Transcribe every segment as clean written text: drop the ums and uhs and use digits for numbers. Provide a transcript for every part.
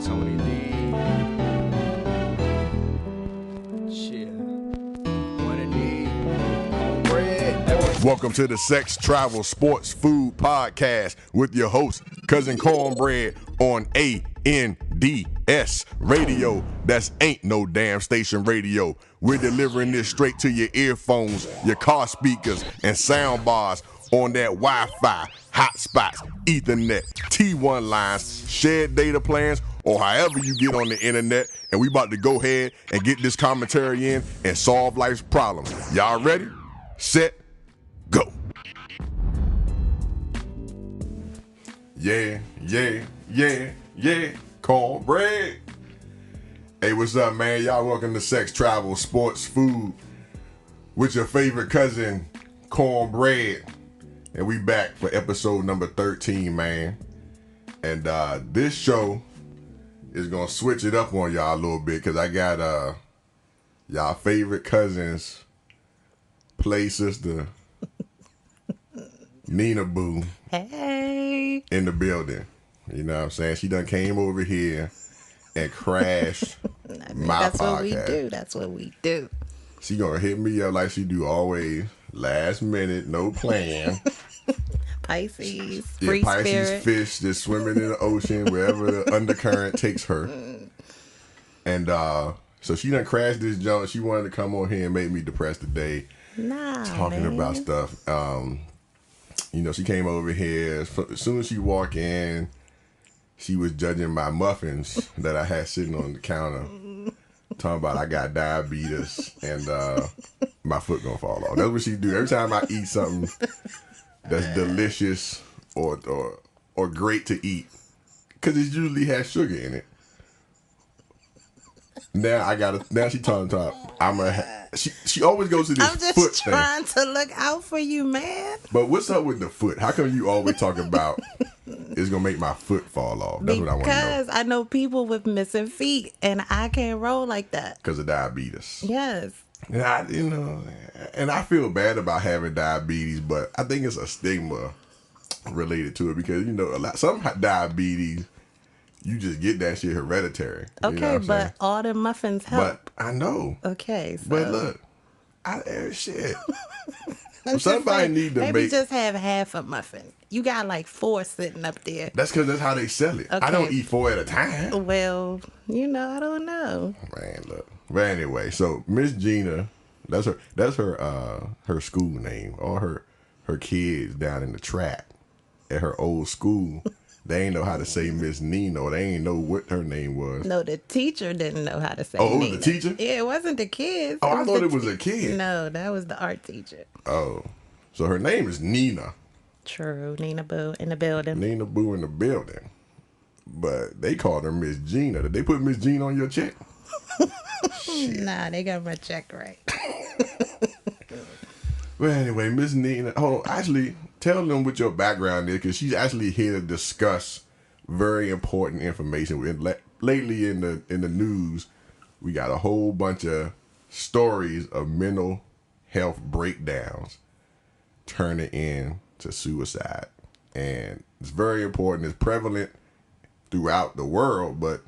Tony D. Shit. What a need. Cornbread. Welcome to the Sex, Travel, Sports, Food Podcast with your host, Cousin Cornbread on ANDS Radio. That's ain't no damn station radio. We're delivering this straight to your earphones, your car speakers, and sound bars on that Wi-Fi, hotspots, Ethernet, T1 lines, shared data plans, or however you get on the internet. And we about to go ahead and get this commentary in and solve life's problems. Y'all ready? Set, go. Yeah, cornbread. Hey, what's up, man? Y'all welcome to Sex, Travel, Sports, Food with your favorite cousin, Cornbread. And we back for episode number 13, man. And this show is going to switch it up on y'all a little bit because I got y'all favorite cousins, play sister, Neena Boo. Hey. In the building. You know what I'm saying? She done came over here and crashed my That's podcast. what we do. That's what we do. She gonna hit me up like she do always. Last minute, no plan. Pisces, Yeah, free Pisces spirit. fish just swimming in the ocean wherever the undercurrent takes her. And so she done crashed this junk. She wanted to come on here and make me depressed today. Nah, Talking man. about stuff. You know, she came over here. As soon as she walked in, she was judging my muffins that I had sitting on the counter. Talking about I got diabetes and my foot gonna fall off. That's what she do. Every time I eat something that's delicious or great to eat, because it usually has sugar in it. Now she talking about she always goes to this I'm just foot trying thing. to look out for you, man. But what's up with the foot? How come you always talk about it's gonna make my foot fall off? That's what I want to know. Because I know people with missing feet, and I can't roll like that. Because of diabetes. Yes. And I feel bad about having diabetes, but I think it's a stigma related to it because some diabetes you just get that shit hereditary. You know Okay, what I'm but saying? all the muffins help. But I know. Okay, so. But look, shit. I'm just somebody saying, need to maybe make. just have half a muffin. You got like 4 sitting up there. That's because that's how they sell it. I Okay. don't eat 4 at a time. Well, I don't know. Man, look. But anyway, so Miss Gina, that's her school name. All her kids down in the trap at her old school, they ain't know how to say Miss Neena, or they ain't know what her name was. No, the teacher didn't know how to say Oh, it was Neena. the teacher? Yeah, it wasn't the kids. Oh, I thought it was a kid. No, that was the art teacher. Oh, so her name is Neena. True, Neena Boo in the building. Neena Boo in the building. But they called her Miss Gina. Did they put Miss Gina on your check? Nah, they got my check right. Well, anyway, Miss Neena. Hold on. Actually, tell them what your background is, because she's actually here to discuss very important information. Lately in the news, we got a whole bunch of stories of mental health breakdowns turning into suicide. And it's very important. It's prevalent throughout the world, but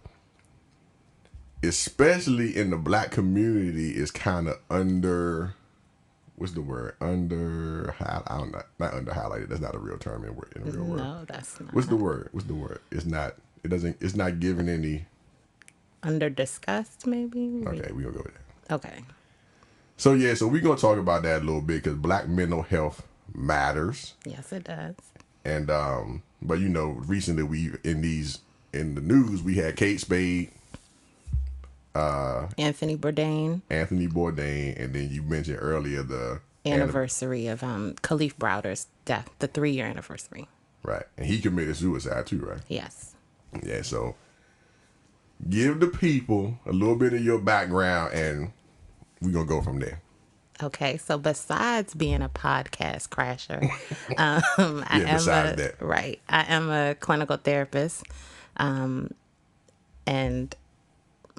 especially in the black community, it's kind of under... What's the word? I don't know. Not under highlighted. That's not a real term in the real world. No, that's not. What's the word? It's not giving any. Under discussed, maybe? Okay, we gonna go with that. Okay. So we're gonna talk about that a little bit because black mental health matters. Yes, it does. And but recently in the news we had Kate Spade, Anthony Bourdain. And then you mentioned earlier the Anniversary of Khalif Browder's death, the 3-year anniversary. Right, and he committed suicide too, right? Yes. Yeah, so give the people a little bit of your background and we're going to go from there. Okay, so besides being a podcast crasher, I am a clinical therapist, and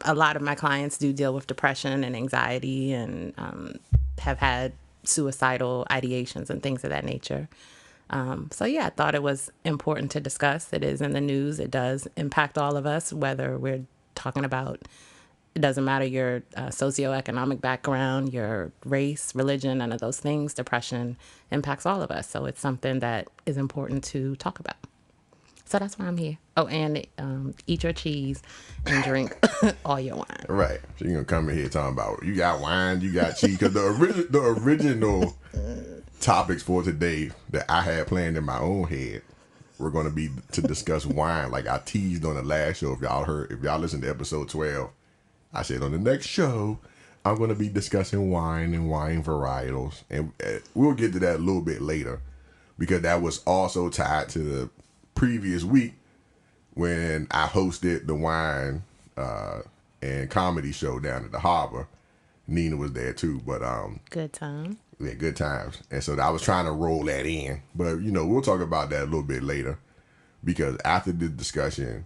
a lot of my clients do deal with depression and anxiety and have had suicidal ideations and things of that nature. So yeah, I thought it was important to discuss. It is in the news. It does impact all of us, whether we're talking about, it doesn't matter your socioeconomic background, your race, religion, none of those things. Depression impacts all of us. So it's something that is important to talk about. So that's why I'm here. Oh, and eat your cheese and drink all your wine. Right. So you're going to come in here talking about, you got wine, you got cheese. Because the original topics for today that I had planned in my own head were going to be to discuss wine. Like I teased on the last show. If y'all listened to episode 12, I said on the next show, I'm going to be discussing wine and wine varietals. And we'll get to that a little bit later because that was also tied to the previous week when I hosted the wine and comedy show down at the harbor. Neena was there too, but Good time. yeah, good times. And so I was trying to roll that in, but we'll talk about that a little bit later because after the discussion,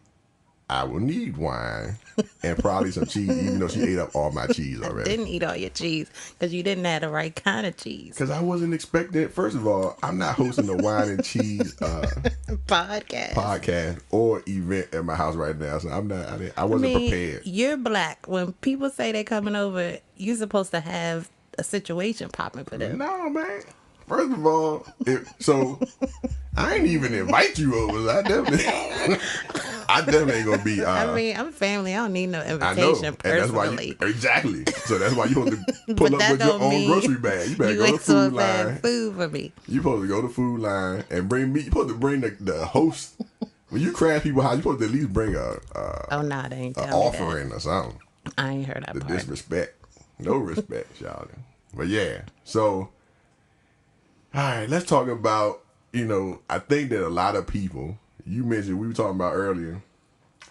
I will need wine and probably some cheese, even though she ate up all my cheese already. Didn't eat all your cheese because you didn't have the right kind of cheese. Because I wasn't expecting. First of all, I'm not hosting a wine and cheese podcast or event at my house right now, so I'm not. I wasn't prepared. You're black. When people say they're coming over, you're supposed to have a situation popping for them. No, man. First of all, so I ain't even invite you over. So I definitely ain't gonna be. I'm family. I don't need no invitation I know, and personally. that's why exactly. So that's why you supposed to pull up with your own grocery bag. You better go to food line. Food for me. You supposed to go to food line and bring me. You supposed to bring the host. When you crash people's house, you supposed to at least bring They ain't an tell me offering that. or something. I ain't heard that The part. disrespect, no respect, y'all. But yeah, so. All right, let's talk about, I think that a lot of people, you mentioned, we were talking about earlier,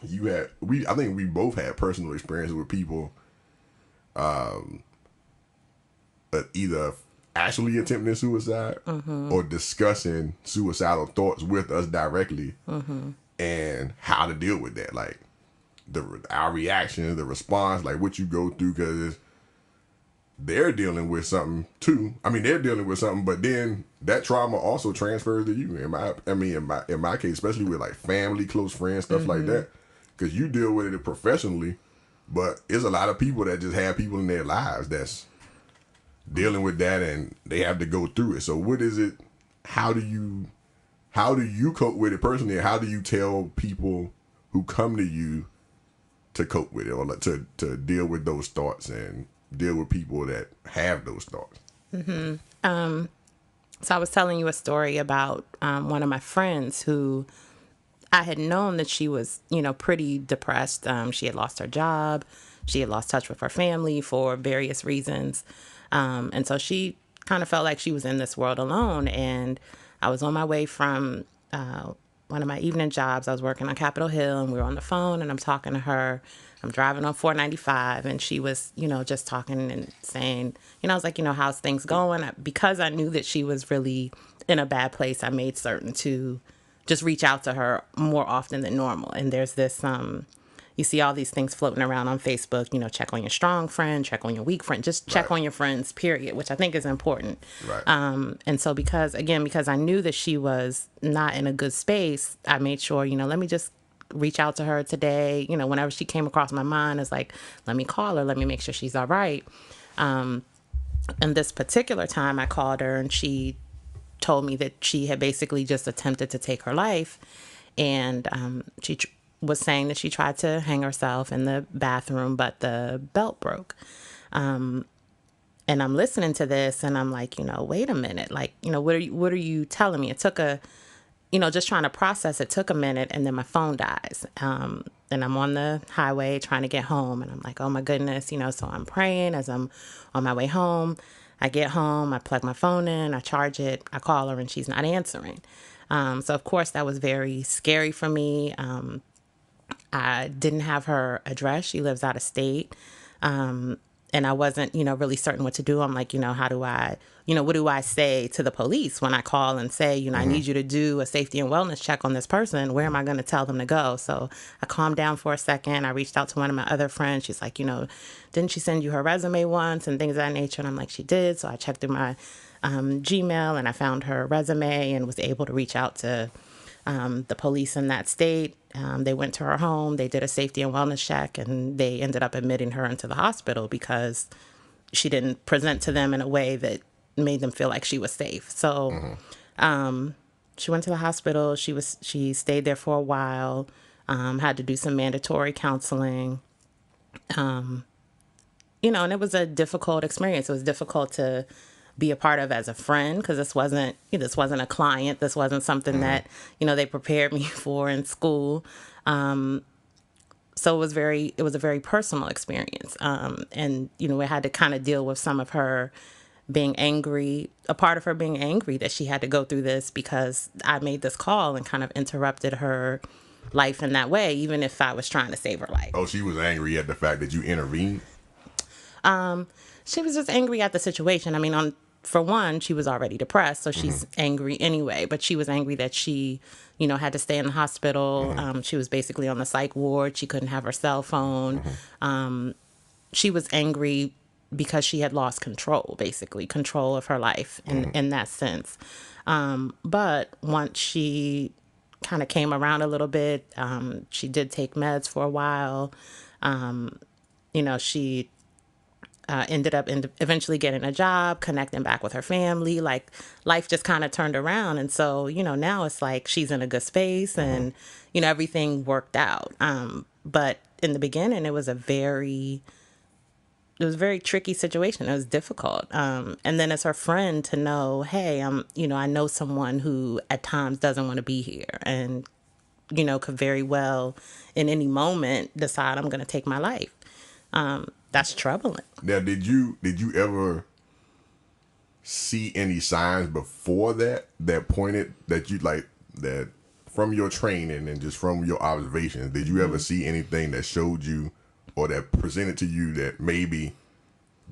I think we both had personal experiences with people either actually attempting suicide or discussing suicidal thoughts with us directly and how to deal with that. Like, our reaction, the response, like what you go through, because they're dealing with something too. I mean, they're dealing with something, but then that trauma also transfers to you. In my case, especially with like family, close friends, stuff like that, because you deal with it professionally, but there's a lot of people that just have people in their lives that's dealing with that, and they have to go through it. So, what is it? How do you cope with it personally? How do you tell people who come to you to cope with it or to deal with those thoughts and deal with people that have those thoughts? So I was telling you a story about one of my friends who I had known that she was, pretty depressed. She had lost her job. She had lost touch with her family for various reasons. And so she kind of felt like she was in this world alone. And I was on my way from one of my evening jobs. I was working on Capitol Hill, and we were on the phone, and I'm talking to her. I'm driving on 495, and she was, just talking and saying, I was like, how's things going? Because I knew that she was really in a bad place, I made certain to just reach out to her more often than normal. And there's this, you see all these things floating around on Facebook, check on your strong friend, check on your weak friend, just check on your friends, period, which I think is important. Right. And so because I knew that she was not in a good space, I made sure, let me just reach out to her today. Whenever she came across my mind, it's like, let me call her, let me make sure she's all right. And this particular time I called her, and she told me that she had basically just attempted to take her life. And she was saying that she tried to hang herself in the bathroom, but the belt broke. And I'm listening to this, and I'm like, wait a minute. Like, what are you telling me? It took just trying to process, it took a minute, and then my phone dies. And I'm on the highway trying to get home, and I'm like, oh my goodness, so I'm praying as I'm on my way home. I get home, I plug my phone in, I charge it, I call her, and she's not answering. So of course that was very scary for me. I didn't have her address. She lives out of state. And I wasn't, really certain what to do. I'm like, how do I, what do I say to the police when I call and say, I need you to do a safety and wellness check on this person? Where am I going to tell them to go? So I calmed down for a second. I reached out to one of my other friends. She's like, didn't she send you her resume once and things of that nature? And I'm like, she did. So I checked through my Gmail, and I found her resume and was able to reach out to the police in that state. They went to her home, they did a safety and wellness check, and they ended up admitting her into the hospital because she didn't present to them in a way that made them feel like she was safe. So she went to the hospital. She stayed there for a while, had to do some mandatory counseling. And it was a difficult experience. It was difficult to be a part of as a friend because this wasn't a client. This wasn't something that they prepared me for in school. So it was a very personal experience. And we had to kind of deal with some of her being angry, a part of her being angry that she had to go through this because I made this call and kind of interrupted her life in that way, even if I was trying to save her life. Oh, she was angry at the fact that you intervened? She was just angry at the situation. I mean, for one, she was already depressed, so she's angry anyway. But she was angry that she, had to stay in the hospital. She was basically on the psych ward. She couldn't have her cell phone. She was angry because she had lost control of her life in that sense. But once she kind of came around a little bit, she did take meds for a while. She ended up eventually getting a job, connecting back with her family. Like, life just kind of turned around. And so, now it's like she's in a good space and, everything worked out. But in the beginning, it was a very tricky situation. It was difficult. And then as her friend to know, hey, I know someone who at times doesn't want to be here and, could very well in any moment decide I'm going to take my life. That's troubling. Now, did you ever see any signs before that pointed that you like that from your training and just from your observations? Did you ever see anything that showed you or that presented to you that maybe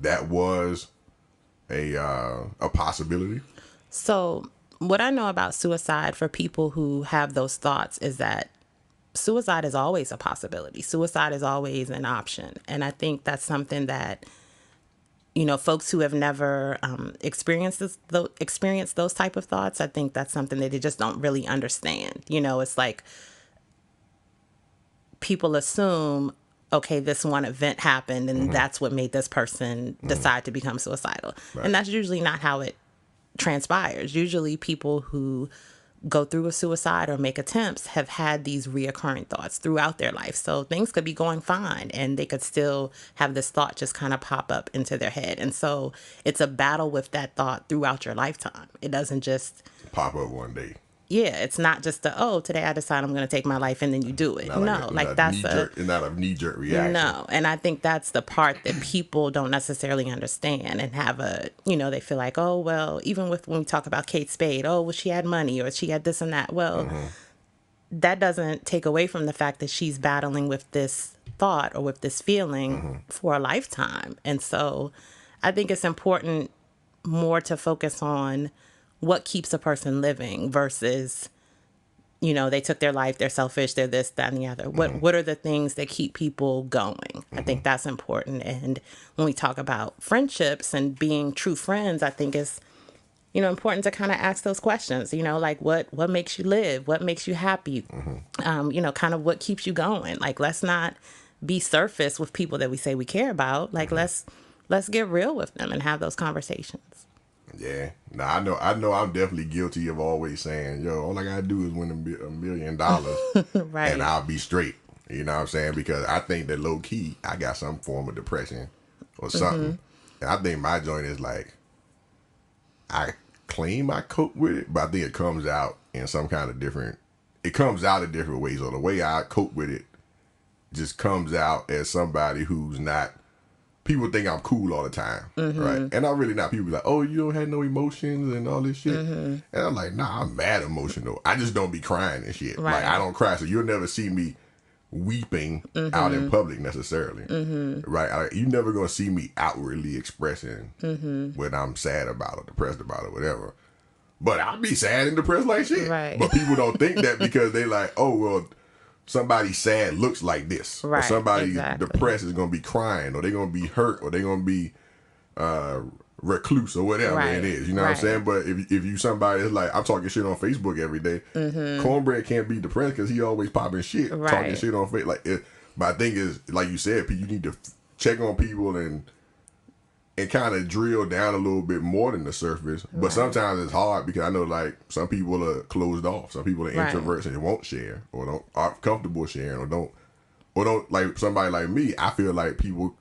that was a possibility? So, what I know about suicide for people who have those thoughts is that suicide is always a possibility. Suicide is always an option. And I think that's something that, folks who have never experienced those type of thoughts, I think that's something that they just don't really understand. It's like people assume, okay, this one event happened and that's what made this person decide to become suicidal. Right. And that's usually not how it transpires. Usually people who go through a suicide or make attempts have had these reoccurring thoughts throughout their life. So things could be going fine and they could still have this thought just kind of pop up into their head. And so it's a battle with that thought throughout your lifetime. It doesn't just pop up one day. Yeah, it's not just today I decide I'm going to take my life and then you do it. That's not a knee-jerk reaction. No, and I think that's the part that people don't necessarily understand and have they feel like, oh, well, even when we talk about Kate Spade, oh, well, she had money or she had this and that. Well, that doesn't take away from the fact that she's battling with this thought or with this feeling for a lifetime. And so I think it's important more to focus on what keeps a person living versus, they took their life, they're selfish, they're this, that, and the other. What are the things that keep people going? I think that's important. And when we talk about friendships and being true friends, I think it's, important to kind of ask those questions, like what makes you live? What makes you happy? Kind of what keeps you going? Like, let's not be surface with people that we say we care about. Like, let's get real with them and have those conversations. Yeah. Now, I know I'm definitely guilty of always saying, all I got to do is win $1 million right. and I'll be straight. You know what I'm saying? Because I think that low key, I got some form of depression or something. And I think my joint is like, I claim I cope with it, but I think it comes out in some kind of different ways. Or the way I cope with it just comes out as somebody who's not, people think I'm cool all the time, right? And I'm really not. People be like, oh, you don't have no emotions and all this shit. And I'm like, nah, I'm mad emotional. I just don't be crying and shit. Right. Like, I don't cry, so you'll never see me weeping out in public necessarily, right? You never gonna see me outwardly expressing what I'm sad about or depressed about or whatever. But I'll be sad and depressed like shit. Right. But people don't think that because they like, oh, well, somebody sad looks like this. Right, or somebody exactly. depressed is going to be crying, or they're going to be hurt, or they're going to be recluse or whatever Right. it is. You know what I'm saying? But if you somebody that's like, I'm talking shit on Facebook every day, Cornbread can't be depressed because he always popping shit, talking shit on Facebook. Like, but I think is like you said, you need to check on people and kind of drill down a little bit more than the surface. But sometimes it's hard because I know like some people are closed off. Some people are introverts and they won't share or aren't comfortable sharing or don't like somebody like me. I feel like people,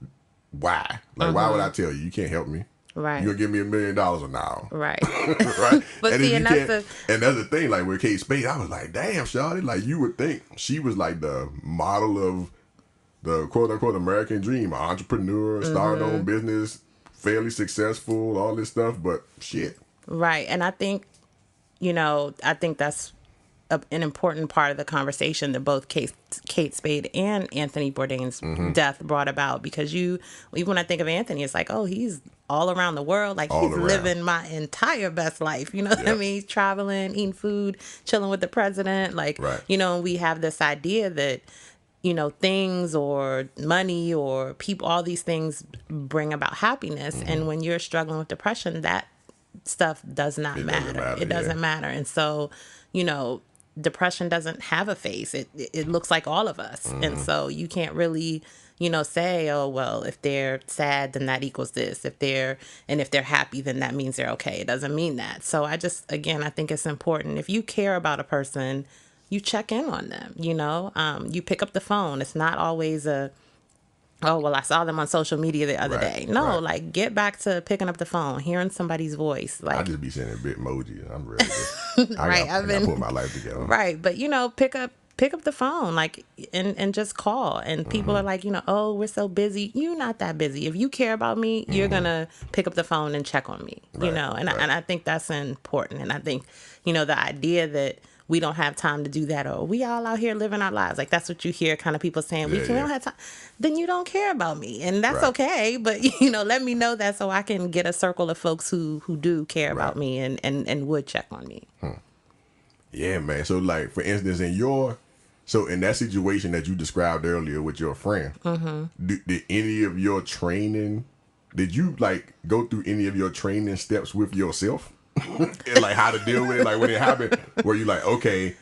why? Like, why would I tell you? You can't help me. Right. You gonna give me $1 million or now? Right. Right. But and see, and that's the thing. Like with Kate Spade, I was like, damn, shawty. Like you would think she was like the model of the quote unquote American dream, an entrepreneur, starting own business, fairly successful, all this stuff. But shit. Right. And I think, I think that's an important part of the conversation that both Kate Spade and Anthony Bourdain's death brought about, because even when I think of Anthony, it's like, oh, he's all around the world. Like he's living my entire best life. You know what I mean? Traveling, eating food, chilling with the president. Like, we have this idea that, things or money or people, all these things bring about happiness. And when you're struggling with depression, that stuff does not matter. It doesn't matter. And so, depression doesn't have a face. It looks like all of us. And so you can't really, say, oh, well, if they're sad, then that equals this. If they're happy, then that means they're okay. It doesn't mean that. So I think it's important. If you care about a person, you check in on them, you pick up the phone. It's not always oh, well, I saw them on social media the other day. No, like get back to picking up the phone, hearing somebody's voice. Like I just be sending bit emojis. I'm really good. I gotta put my life together. Right. But pick up the phone, like, and just call. And people are like, oh, we're so busy. You're not that busy. If you care about me, you're gonna pick up the phone and check on me. And I think that's important. And I think, the idea that we don't have time to do that, or we all out here living our lives. Like that's what you hear kind of people saying, we don't have time. Then you don't care about me. And that's okay. But, let me know that so I can get a circle of folks who do care about me and would check on me. Yeah, man. So like, for instance, in that situation that you described earlier with your friend, did any of your training, did you like go through any of your training steps with yourself? And like how to deal with it, like when it happened, were you like, okay,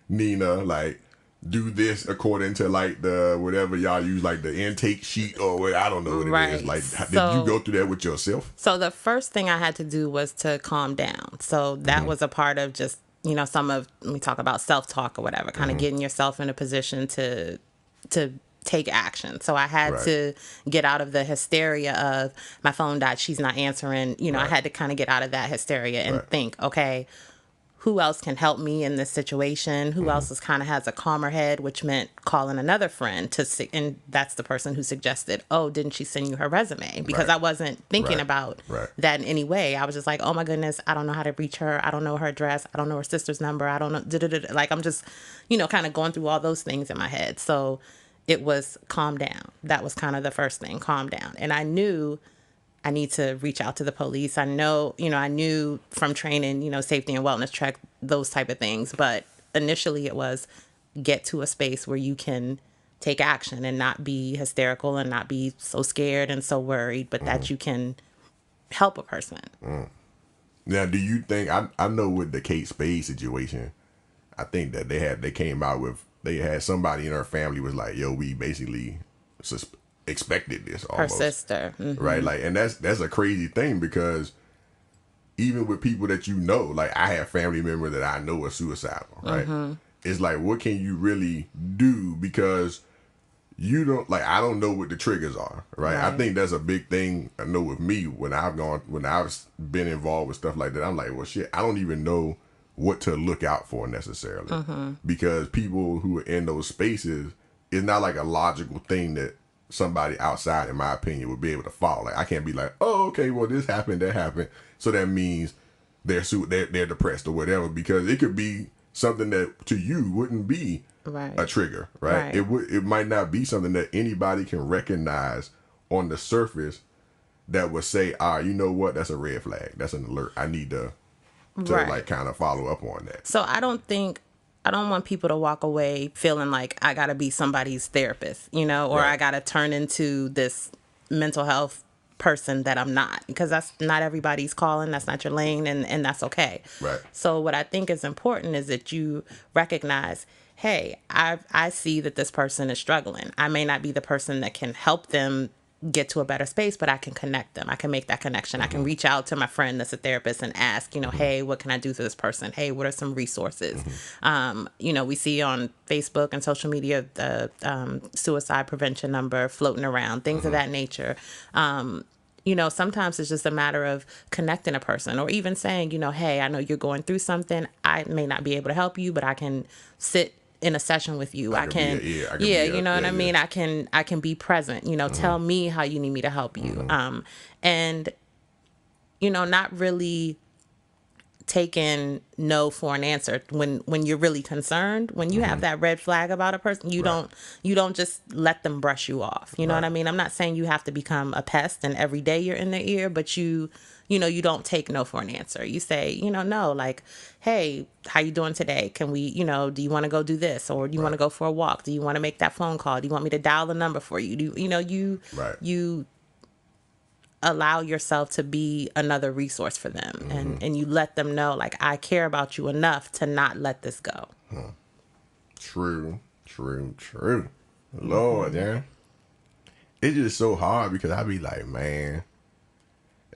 Neena, like do this according to like the whatever y'all use, like the intake sheet or what, I don't know what it is. Like, did you go through that with yourself? So the first thing I had to do was to calm down. So that was a part of just, some of, when we talk about self-talk or whatever, kind of getting yourself in a position to take action. So I had to get out of the hysteria of my phone died, she's not answering. I had to kind of get out of that hysteria and think, okay, who else can help me in this situation? Who else is kind of has a calmer head, which meant calling another friend and that's the person who suggested, oh, didn't she send you her resume? Because I wasn't thinking about that in any way. I was just like, oh my goodness, I don't know how to reach her. I don't know her address. I don't know her sister's number. I don't know. Like I'm just, kind of going through all those things in my head. So it was calm down. That was kind of the first thing, calm down. And I knew I need to reach out to the police. I knew from training, safety and wellness check, those type of things. But initially it was get to a space where you can take action and not be hysterical and not be so scared and so worried, but that you can help a person. Now, do you think, I know with the Kate Spade situation, I think that they came out with, they had somebody in her family was like, yo, we basically expected this almost. Her sister. Right? Like, and that's a crazy thing because even with people that like I have family members that I know are suicidal, right? It's like, what can you really do? Because you don't, like, I don't know what the triggers are, right? I think that's a big thing. I know with me, when I've been involved with stuff like that, I'm like, well, shit, I don't even know what to look out for necessarily, because people who are in those spaces, it's not like a logical thing that somebody outside, in my opinion, would be able to follow. Like, I can't be like, oh, okay, well, this happened, that happened, so that means they're depressed or whatever, because it could be something that to you wouldn't be a trigger, right? It might not be something that anybody can recognize on the surface that would say, you know what, that's a red flag, that's an alert, I need to like kind of follow up on that. So I don't want people to walk away feeling like I gotta be somebody's therapist, or I gotta turn into this mental health person that I'm not, because that's not everybody's calling, that's not your lane, and that's okay. Right. So what I think is important is that you recognize, hey, I see that this person is struggling. I may not be the person that can help them get to a better space, but I can connect them. I can make that connection. I can reach out to my friend that's a therapist and ask, hey, what can I do for this person? Hey, what are some resources? We see on Facebook and social media the suicide prevention number floating around, things of that nature. Sometimes it's just a matter of connecting a person, or even saying, hey, I know you're going through something. I may not be able to help you, but I can sit in a session with you. I can you know what I mean? I can be present, tell me how you need me to help you. And not really taking no for an answer when you're really concerned. When you have that red flag about a person, you don't just let them brush you off. You know what I mean? I'm not saying you have to become a pest and every day you're in their ear, but you don't take no for an answer. You say, no, like, hey, how you doing today? Can we, do you want to go do this? Or do you want to go for a walk? Do you want to make that phone call? Do you want me to dial the number for you? You allow yourself to be another resource for them, and you let them know, like, I care about you enough to not let this go. True. Lord, yeah. It's just so hard because I be like, man,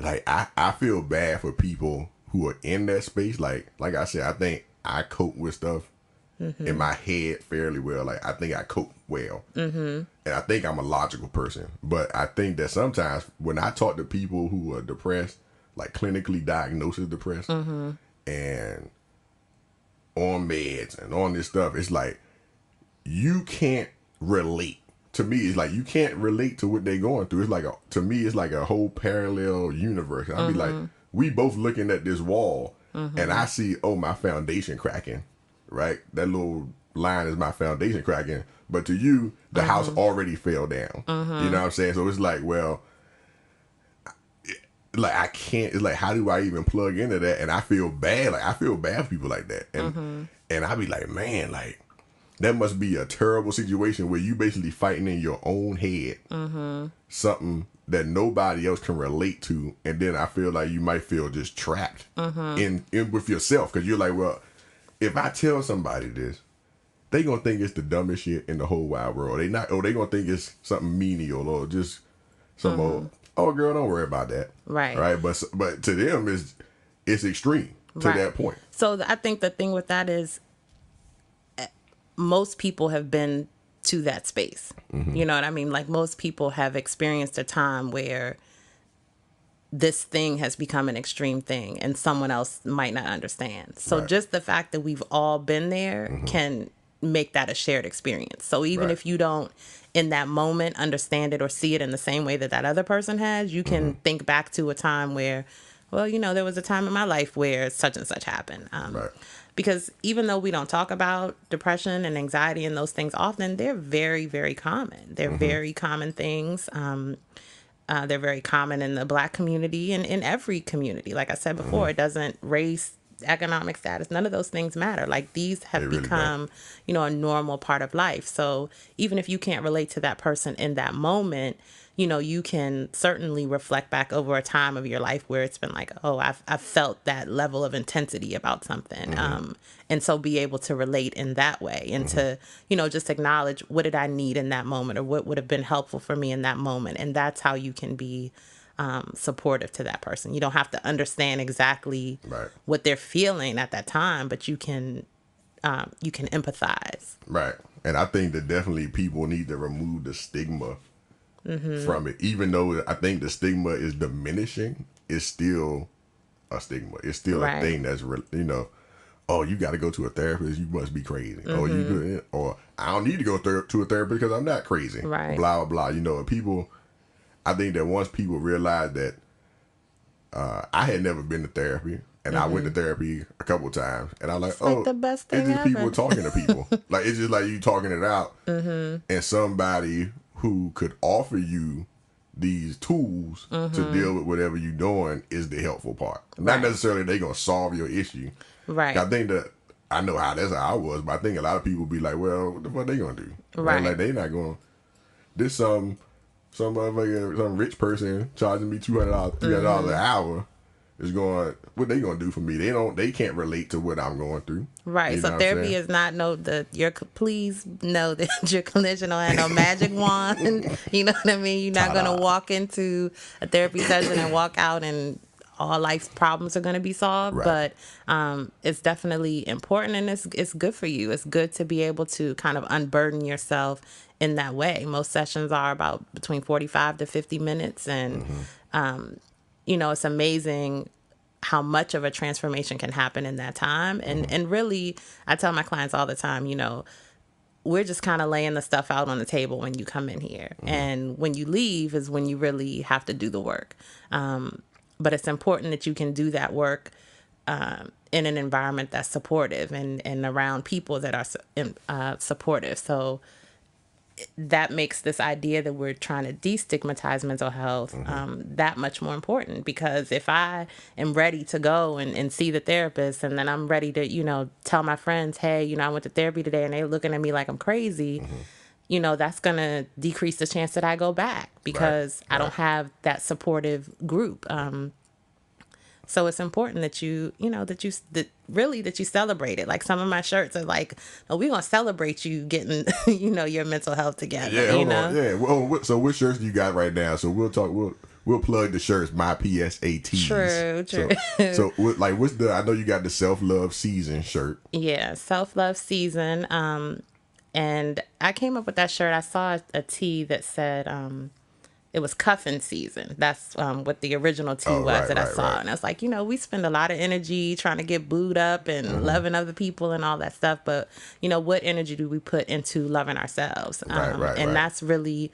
like I feel bad for people who are in that space. Like I said, I think I cope with stuff in my head fairly well. Like, I think I cope well. And I think I'm a logical person. But I think that sometimes when I talk to people who are depressed, like clinically diagnosed as depressed, and on meds and on this stuff, it's like, you can't relate. To me, it's like you can't relate to what they're going through. It's like, to me, it's like a whole parallel universe. And I'll be like, we both looking at this wall, and I see, my foundation cracking, right? That little line is my foundation cracking. But to you, the house already fell down. You know what I'm saying? So it's like, well, like, I can't. It's like, how do I even plug into that? And I feel bad. Like, I feel bad for people like that. And I be like, man, like, that must be a terrible situation where you basically fighting in your own head something that nobody else can relate to, and then I feel like you might feel just trapped in with yourself, because you're like, well, if I tell somebody this, they gonna think it's the dumbest shit in the whole wide world. They gonna think it's something menial or just some old, oh girl, don't worry about that, right? But to them, it's extreme to that point. So I think the thing with that is, most people have been to that space. You know what I mean? Like, most people have experienced a time where this thing has become an extreme thing and someone else might not understand. So just the fact that we've all been there can make that a shared experience. So even if you don't in that moment understand it or see it in the same way that other person has, you can think back to a time where, well, there was a time in my life where such and such happened. Because even though we don't talk about depression and anxiety and those things often, they're very, very common. They're very common things. They're very common in the Black community and in every community. Like I said before, it doesn't race, economic status, none of those things matter. Like, these have really become, a normal part of life. So even if you can't relate to that person in that moment, you can certainly reflect back over a time of your life where it's been like, oh, I've felt that level of intensity about something. And so be able to relate in that way, and to, just acknowledge, what did I need in that moment, or what would have been helpful for me in that moment. And that's how you can be supportive to that person. You don't have to understand exactly what they're feeling at that time, but you can empathize. Right. And I think that definitely people need to remove the stigma from it. Even though I think the stigma is diminishing, it's still a stigma. It's still a thing that's, oh, you got to go to a therapist, you must be crazy. Or I don't need to go to a therapist because I'm not crazy. Blah, blah, blah. People, I think that once people realize that, I had never been to therapy, and I went to therapy a couple of times, and I'm like, it's like the best thing it's just ever. People talking to people. Like, it's just like you talking it out, and somebody who could offer you these tools to deal with whatever you're doing is the helpful part. Not necessarily they gonna solve your issue. I think that, I know that's how I was, but I think a lot of people be like, well, what the fuck they gonna do? Like, they not gonna, this some motherfucker, some rich person charging me $200, $300 an hour is going. What they gonna do for me? They can't relate to what I'm going through. Right. You know So what I'm therapy saying? is not please know that your clinician don't have no magic wand. You know what I mean? You're not Ta-da. gonna walk into a therapy session and walk out and all life's problems are gonna be solved. Right. But it's definitely important and it's good for you. It's good to be able to kind of unburden yourself in that way. Most sessions are about between 45 to 50 minutes and it's amazing how much of a transformation can happen in that time. And really, I tell my clients all the time, we're just kind of laying the stuff out on the table when you come in here. And when you leave is when you really have to do the work. But it's important that you can do that work in an environment that's supportive and around people that are supportive. So that makes this idea that we're trying to destigmatize mental health that much more important, because if I am ready to go and see the therapist and then I'm ready to, tell my friends, hey, I went to therapy today and they're looking at me like I'm crazy, that's going to decrease the chance that I go back because I don't have that supportive group. So it's important that that you celebrate it. Like some of my shirts are like, oh, we're going to celebrate you getting, your mental health together. Yeah, hold on. Yeah. Well, so what shirts do you got right now? So we'll talk. We'll plug the shirts. My PSATs. True. So what's the? I know you got the self-love season shirt. Yeah, self-love season. And I came up with that shirt. I saw a tee that said, it was cuffing season. That's what the original tee was that I saw. And I was like, we spend a lot of energy trying to get booed up and loving other people and all that stuff. But, what energy do we put into loving ourselves? And that's really,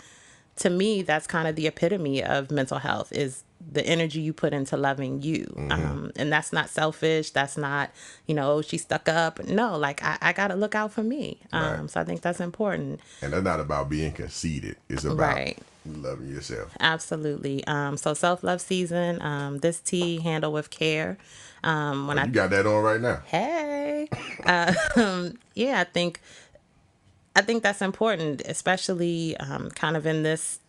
to me, that's kind of the epitome of mental health is the energy you put into loving you. And that's not selfish. That's not, oh, she stuck up. No, like I got to look out for me. So I think that's important. And that's not about being conceited. It's about loving yourself. Absolutely. So self-love season, this tea handle with care. You got that on right now. Hey, yeah, I think that's important, especially kind of in this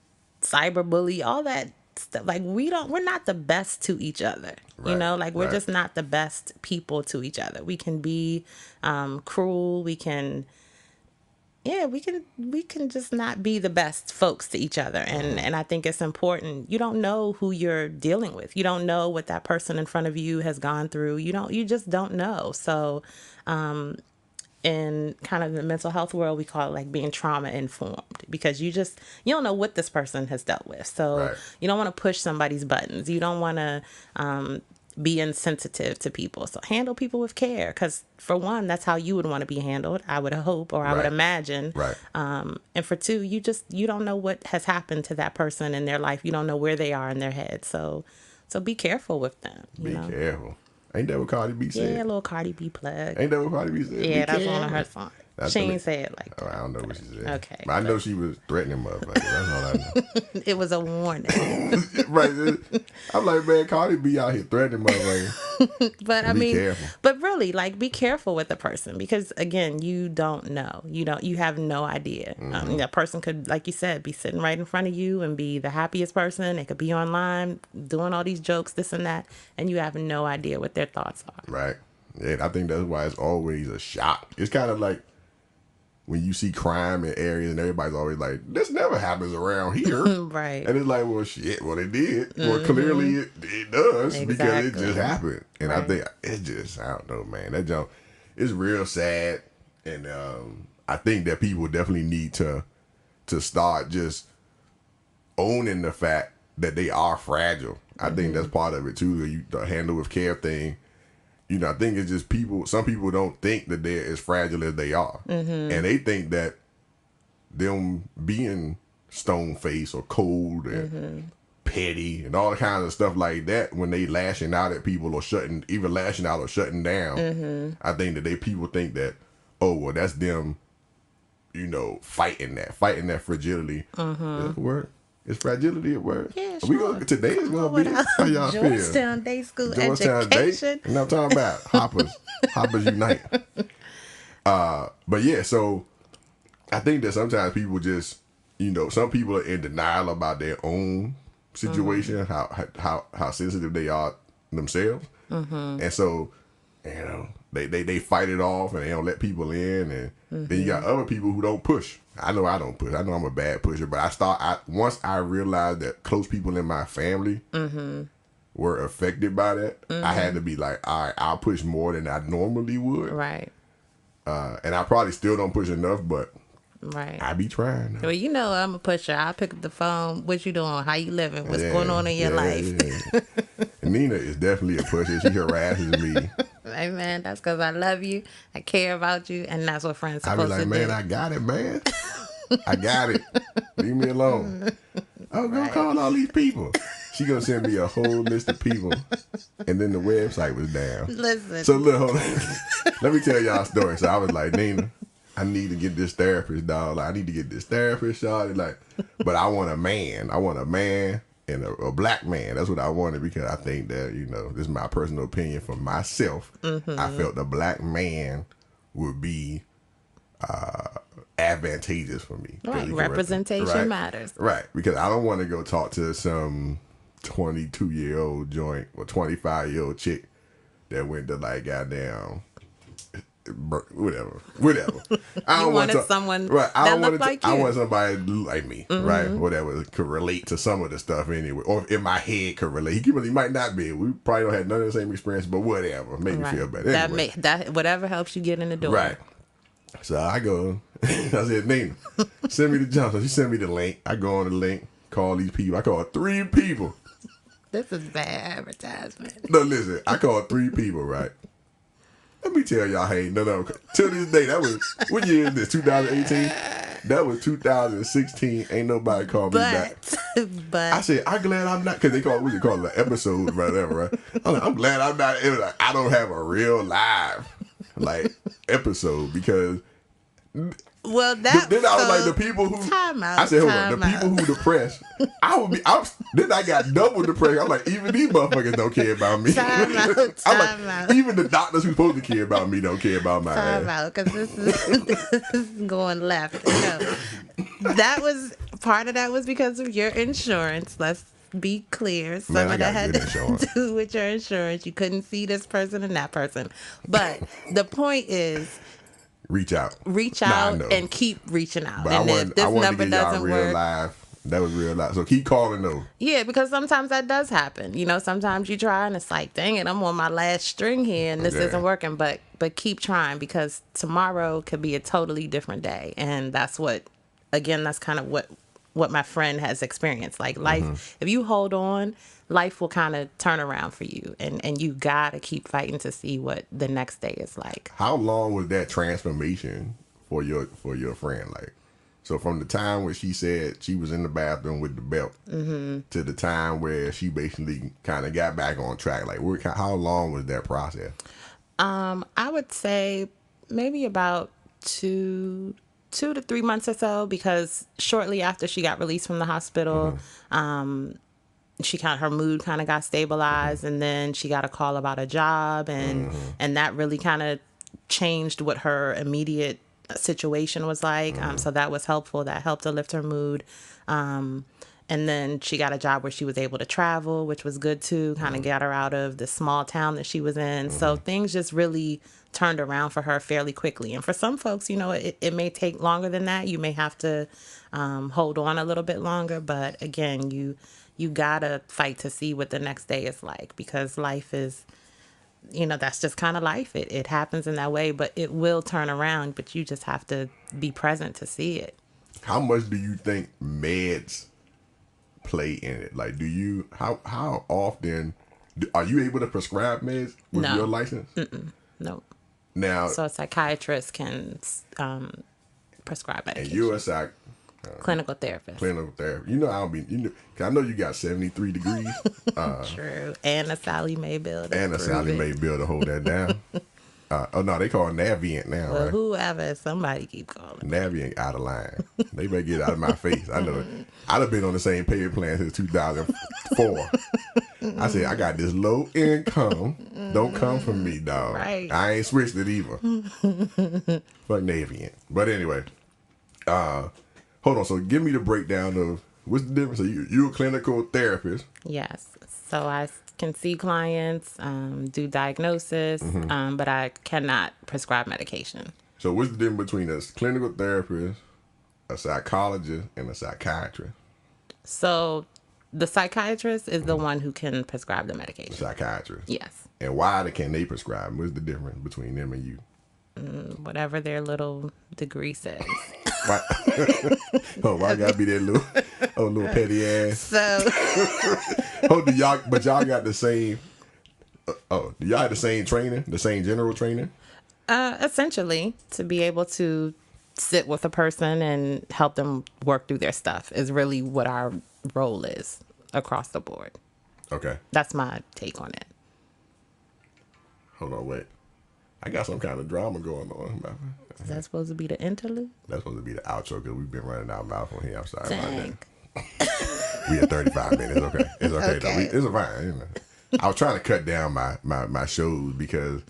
cyberbully, all that stuff. Like we're not the best to each other, we're just not the best people to each other. We can be cruel. We can just not be the best folks to each other. And I think it's important. You don't know who you're dealing with. You don't know what that person in front of you has gone through. You just don't know. So, in kind of the mental health world, we call it like being trauma informed, because you don't know what this person has dealt with. So you don't want to push somebody's buttons. You don't want to, be insensitive to people. So handle people with care, because for one, that's how you would want to be handled, I would hope, or I would imagine. And for two, you don't know what has happened to that person in their life. You don't know where they are in their head. So be careful with them. Be careful. Ain't that what Cardi B said? Yeah, a little Cardi B plug. Ain't that what Cardi B said? Yeah, that's one of her songs. She ain't say it like that. Oh, I don't know what she said. Okay. But I know she was threatening motherfuckers. That's all I know. It was a warning. Right. I'm like, man, Cardi B out here threatening motherfuckers. But be careful. But really, like, be careful with the person, because again, you don't know. You have no idea. That person could, like you said, be sitting right in front of you and be the happiest person. They could be online doing all these jokes, this and that, and you have no idea what their thoughts are. Right. Yeah, I think that's why it's always a shock. It's kind of like when you see crime in areas and everybody's always like, this never happens around here. Right. And it's like, well, shit, well, it did. Well, clearly it does, because it just happened. And I think it just, I don't know, man. That jump, it's real sad. And I think that people definitely need to start just owning the fact that they are fragile. I think that's part of it, too. The handle with care thing. I think it's just some people don't think that they're as fragile as they are. And they think that them being stone-faced or cold and petty and all kinds of stuff like that, when they lashing out at people or shutting down, I think that people think that, oh, well, that's them, fighting that fragility. Is that the word? Is fragility a word? Yeah, sure. Today is going to be how y'all feel. Georgetown Day School Georgetown education. Day. And I'm talking about Hoppers Unite. But yeah, so I think that sometimes people just you know, some people are in denial about their own situation, how sensitive they are themselves, and so, you know, they fight it off and they don't let people in, and then you got other people who don't push. I know I don't push. I know I'm a bad pusher, but once I realized that close people in my family were affected by that, I had to be like, all right, I'll push more than I normally would. Right. And I probably still don't push enough, but Right. I be trying. Well, you know I'm a pusher. I'll pick up the phone. What you doing? How you living? What's going on in your life? Yeah. Neena is definitely a pusher. She harasses me. Hey, man, that's because I love you. I care about you. And that's what friends I supposed be like, to man, do. I got it, man. I got it. Leave me alone. Oh, go call all these people. She gonna send me a whole list of people, and then the website was down. Listen. So look, hold on. Let me tell y'all a story. So I was like, Neena, I need to get this therapist, dog. Like, I need to get this therapist, y'all. Like, but I want a man. I want a man and a black man. That's what I wanted, because I think that, you know, this is my personal opinion for myself. I felt a black man would be advantageous for me. Right. Representation matters. Right. Because I don't want to go talk to some 22-year-old joint or 25-year-old chick that went to like goddamn whatever. I don't want someone right. I that don't want looked like you. I want somebody like me, right? Whatever could relate to some of the stuff anyway, or in my head could relate. He might not be. We probably don't have none of the same experience, but whatever, make me feel better. Anyway. That whatever helps you get in the door. Right. So I go. I said, Neena, send me the jump. So she sent me the link. I go on the link, call these people. I call 3 people. This is bad advertisement. No, listen. I called 3 people, right? Let me tell y'all, hey, no. Till this day, that was, what year is this? 2018? That was 2016. Ain't nobody called me back. But I said, I'm glad I'm not, because they call it an episode, whatever, right? I'm like, I'm glad I'm not, it was like, I don't have a real live, like, episode, because well, that then I was like, the people who time out, I said, hold on, the people who depressed, then I got double depressed. I'm like, even these motherfuckers don't care about me. Time out. Even the doctors who's supposed to care about me don't care about my ass. Time out, because this is going left. No, that was part of that was because of your insurance. Let's be clear. Some of that had to do with your insurance. You couldn't see this person and that person. But the point is, reach out and keep reaching out. But and if this number doesn't work, live. That was real life. So keep calling though. Yeah, because sometimes that does happen. You know, sometimes you try and it's like, dang it, I'm on my last string here and this isn't working. But keep trying, because tomorrow could be a totally different day. And that's that's kind of what my friend has experienced. Like life, if you hold on, life will kind of turn around for you, and you gotta keep fighting to see what the next day is like. How long was that transformation for your friend? Like, so from the time where she said she was in the bathroom with the belt to the time where she basically kind of got back on track, like how long was that process? I would say maybe about 2 to 3 months or so, because shortly after she got released from the hospital, her mood kind of got stabilized, and then she got a call about a job, and that really kind of changed what her immediate situation was like. So that was helpful. That helped to lift her mood. And then she got a job where she was able to travel, which was good too, kind of get her out of the small town that she was in. So things just really turned around for her fairly quickly. And for some folks, you know, it may take longer than that. You may have to hold on a little bit longer. But again, you gotta fight to see what the next day is like, because life is, you know, that's just kind of life. It happens in that way, but it will turn around, but you just have to be present to see it. How much do you think meds play in it? Like, how often are you able to prescribe meds with your license? No. Now, so a psychiatrist can prescribe medication. And you're a clinical therapist. Clinical therapist. You know, I know you got 73 degrees. True. And a Sally Mae bill. And a Sally Mae bill to hold that down. Oh no, they call it Navient now. Well, right? Whoever, somebody keep calling. Navient out of line. They better get out of my face. I know. I'd have been on the same payment plan since 2004. I said, I got this low income. Don't come for me, dog. Right. I ain't switched it either. Fuck Navient. But anyway, hold hold on. So give me the breakdown of what's the difference. So you're a clinical therapist. Yes. So I can see clients, do diagnosis, but I cannot prescribe medication. So what's the difference between a clinical therapist, a psychologist, and a psychiatrist? So the psychiatrist is the one who can prescribe the medication. The psychiatrist. Yes. And why can they prescribe? What's the difference between them and you? Whatever their little degree says. Why? Oh, why gotta be that little petty ass? So, Oh, y'all got the same? Do y'all have the same training, the same general training? essentially, to be able to sit with a person and help them work through their stuff is really what our role is across the board. Okay. That's my take on it. Hold on, wait. I got some kind of drama going on. Is that supposed to be the interlude? That's supposed to be the outro because we've been running our mouth on here. I'm sorry Dang. about that. We at 35 minutes. Okay. It's okay, though. It's fine. You know. I was trying to cut down my shows because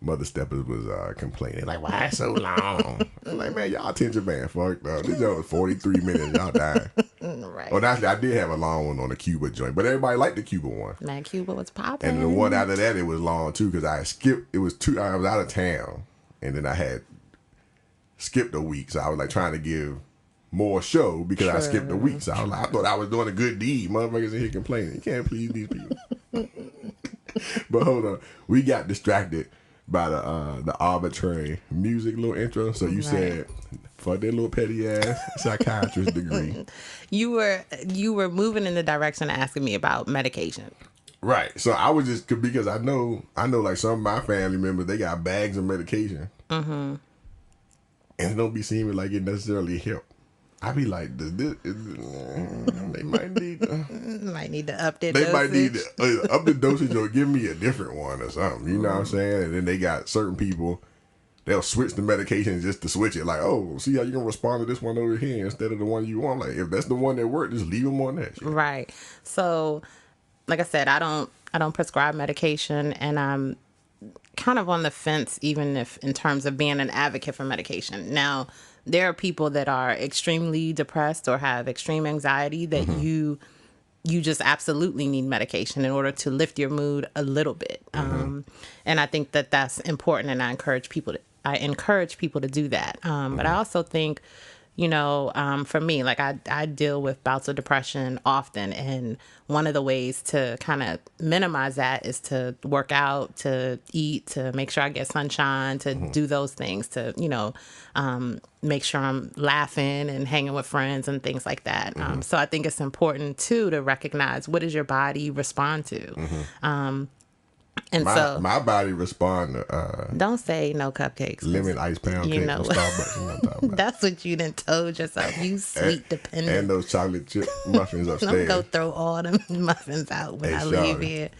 Mother Steppers was complaining, like, why it's so long? I'm like, man, y'all attention man fucked up. This joint was 43 minutes. Y'all dying. Right. Well, actually, I did have a long one on the Cuba joint, but everybody liked the Cuba one. Man, Cuba was popping. And the one after that, it was long too because I skipped. I was out of town, and then I had skipped a week, so I was like trying to give more show because I skipped a week. So I was like, I thought I was doing a good deed. Motherfuckers in here complaining. You can't please these people. But hold on, we got distracted by the arbitrary music little intro. So you said, fuck that little petty ass psychiatrist degree. You were moving in the direction of asking me about medication. Right. So I was just because I know like some of my family members, they got bags of medication. Mm-hmm. And it don't be seeming like it necessarily help. I be like, they might need to up their dosage. They might need to up the dosage or give me a different one or something. You know what I'm saying? And then they got certain people, they'll switch the medication just to switch it. Like, oh, see how you can respond to this one over here instead of the one you want. Like, if that's the one that worked, just leave them on that shit. Right. So, like I said, I don't prescribe medication, and I'm kind of on the fence, even if in terms of being an advocate for medication. Now, there are people that are extremely depressed or have extreme anxiety that you just absolutely need medication in order to lift your mood a little bit. And I think that that's important, and I encourage people to do that. But I also think, for me, like I deal with bouts of depression often, and one of the ways to kind of minimize that is to work out, to eat, to make sure I get sunshine, to do those things, to make sure I'm laughing and hanging with friends and things like that. So I think it's important too to recognize, what does your body respond to. And my body respond to don't say no cupcakes. Lemon ice pound cake from Starbucks. You know what I'm talking about. That's what you done told yourself. You sweet dependent. And those chocolate chip muffins upstairs. Don't go throw all them muffins out when I leave here.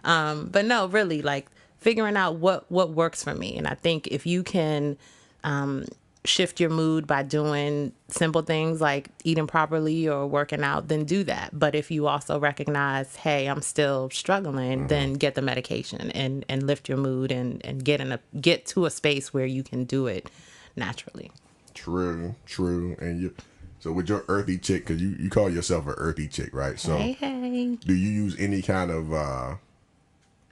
But no, really, like figuring out what works for me. And I think if you can shift your mood by doing simple things like eating properly or working out, then do that. But if you also recognize, hey, I'm still struggling, then get the medication and lift your mood and get to a space where you can do it naturally. True. And so with your earthy chick, because you call yourself an earthy chick, right? So hey. Do you use any kind of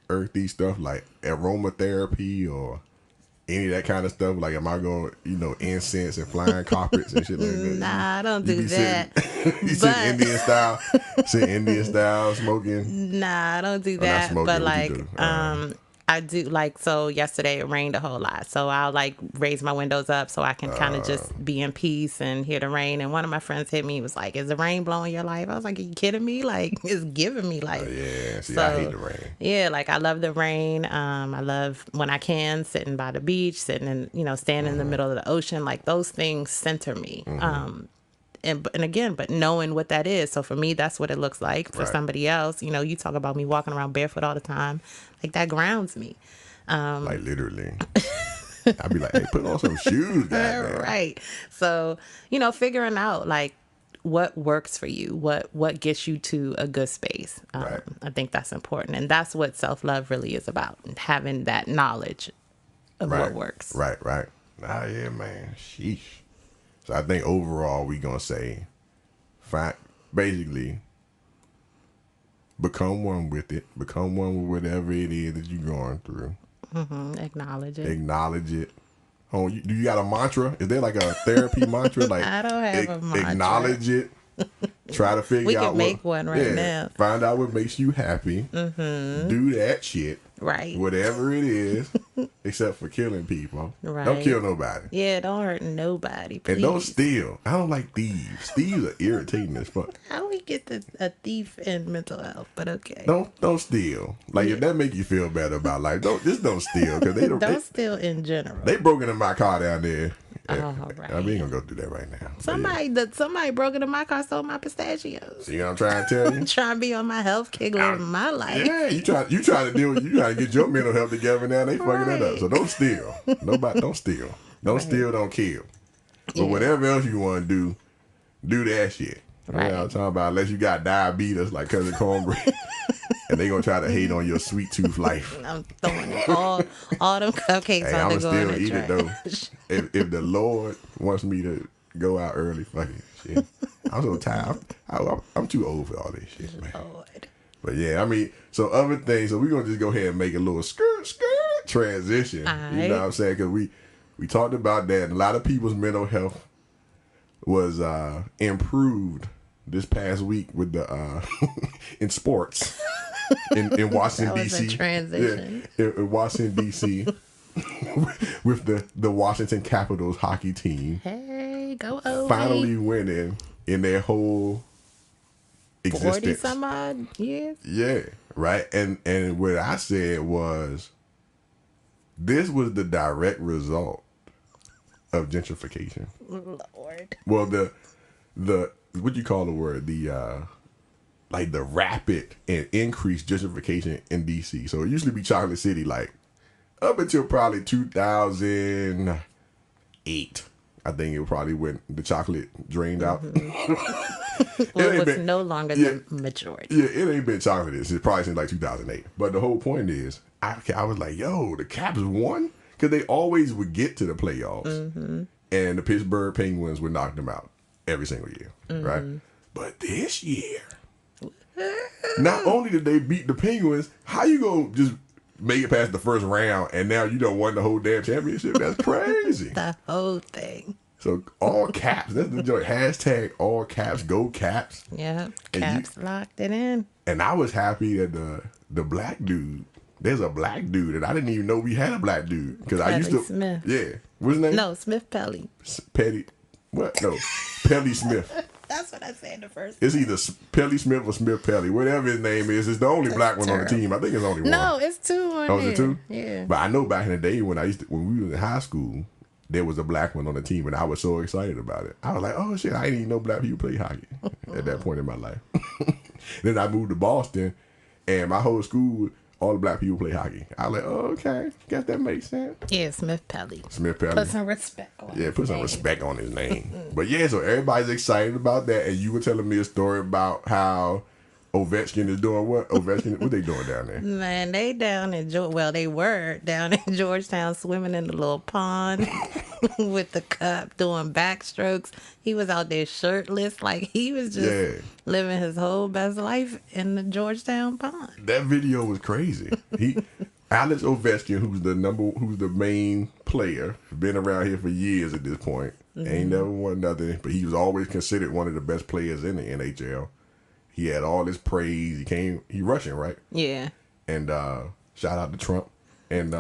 earthy stuff like aromatherapy or any of that kind of stuff? Like, am I going, incense and flying carpets and shit like that? Nah, I don't do that. You sit Indian style smoking? Nah, I don't do Not that. smoking, But what you like, do? I do so yesterday it rained a whole lot. So I'll like raise my windows up so I can kind of just be in peace and hear the rain. And one of my friends hit me, was like, is the rain blowing your life? I was like, are you kidding me? Like, it's giving me life. Yeah, see, I hate the rain. Yeah, like I love the rain. I love when I can sitting by the beach, sitting in, standing in the middle of the ocean. Like those things center me. And again, but knowing what that is. So for me, that's what it looks like. For somebody else, you talk about me walking around barefoot all the time. Like that grounds me. Like literally. I'd be like, hey, put on some shoes, goddamn. Right. So, figuring out like what works for you, what gets you to a good space. I think that's important. And that's what self-love really is about. Having that knowledge of what works. Right. Ah, yeah, man. Sheesh. So I think overall we gonna say, basically, become one with it. Become one with whatever it is that you're going through. Acknowledge it. Acknowledge it. Oh, do you got a mantra? Is there like a therapy mantra? Like I don't have a mantra. Acknowledge it. Try to figure out. We can make one right now. Find out what makes you happy. Do that shit. Right. Whatever it is, except for killing people. Right. Don't kill nobody. Yeah, don't hurt nobody, please. And don't steal. I don't like thieves. Thieves are irritating as fuck. How we get a thief in mental health? But okay. Don't steal. Like if that make you feel better about life, don't steal because they don't steal in general. They broke into my car down there. Oh, right. I ain't gonna go through that right now. Somebody broke into my car, stole my pistachios. See what I'm trying to tell you? Trying to be on my health kick, living my life. Yeah, you trying to deal with, you trying to get your mental health together now. They fucking that up. So don't steal. Nobody, don't steal. Don't steal. Don't kill. But whatever else you want to do that shit. Right. You know what I'm talking about? Unless you got diabetes like Cousin Cornbread. And they gonna try to hate on your sweet tooth life. I'm throwing all them cupcakes hey, on I'm the still trash. eat it though. If the Lord wants me to go out early, fuck it. Shit. I'm so tired. I'm too old for all this shit, man. Lord. But yeah, I mean, so other things. So we're gonna just go ahead and make a little skirt transition. Right. You know what I'm saying? Because we talked about that. And a lot of people's mental health was improved this past week with the in sports. In Washington D.C. Transition. Yeah, in Washington D.C. with the Washington Capitals hockey team. Hey, go over. Finally winning in their whole existence. 40 some odd years. Yeah, right. And what I said was, this was the direct result of gentrification. Lord. Well, the what you call the word, like the rapid and increased gentrification in DC. So it used to be Chocolate City, like up until probably 2008. I think it probably when the chocolate drained out. Well, it was no longer the majority. Yeah, it ain't been chocolate. It's probably since like 2008. But the whole point is, I was like, yo, the Caps won? Because they always would get to the playoffs. And the Pittsburgh Penguins would knock them out every single year, right? But this year, not only did they beat the Penguins, how you gonna just make it past the first round and now you done won the whole damn championship? That's crazy. The whole thing. So all caps. That's the joint. Hashtag all caps. Go Caps. Yeah, Caps locked it in. And I was happy that the black dude. There's a black dude, and I didn't even know we had a black dude because I used to. Smith. Yeah, what's his name? No, Smith Pelly. Petty. What? No, Pelly Smith. That's what I said the first. It's either Pelly Smith or Smith Pelly, whatever his name is. It's the only black one on the team. I think it's only one. No, it's two on Oh, is it two? Yeah. But I know back in the day when we was in high school, there was a black one on the team, and I was so excited about it. I was like, oh shit, I didn't even know black people play hockey at that point in my life. Then I moved to Boston, and my whole school, all the black people play hockey. I was like, oh, okay, guess that makes sense. Yeah, Smith Pelly. Smith Pelly. Put some respect on Yeah, put some name. respect on his name. But yeah, so everybody's excited about that. And you were telling me a story about how Ovechkin is doing what? Ovechkin, what they doing down there? Man, they down in they were down in Georgetown swimming in the little pond with the cup doing backstrokes. He was out there shirtless, like he was just living his whole best life in the Georgetown pond. That video was crazy. Alex Ovechkin, who's the main player, been around here for years at this point. Ain't never won nothing, but he was always considered one of the best players in the NHL. He had all this praise. He Russian, right? Yeah. And shout out to Trump. And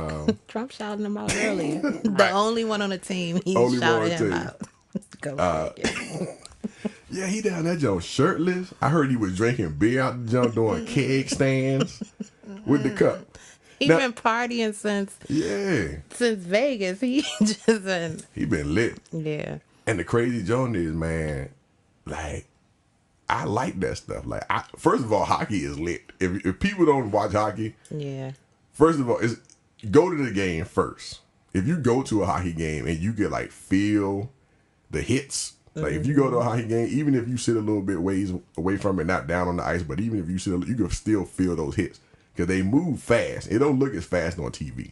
Trump shouted him out earlier. The only one on the team, he Only one on shouted the him team. out. Go figure. yeah, he down that joint shirtless. I heard he was drinking beer out the jump, doing keg stands with the cup. He been partying since Vegas. He just been. He been lit. Yeah. And the crazy joint is, man, like, I like that stuff. Like, first of all, hockey is lit. If people don't watch hockey, first of all, go to the game first. If you go to a hockey game and you get like feel the hits, like if you go to a hockey game, even if you sit a little bit ways away from it, not down on the ice, but even if you sit, you can still feel those hits because they move fast. It don't look as fast on TV.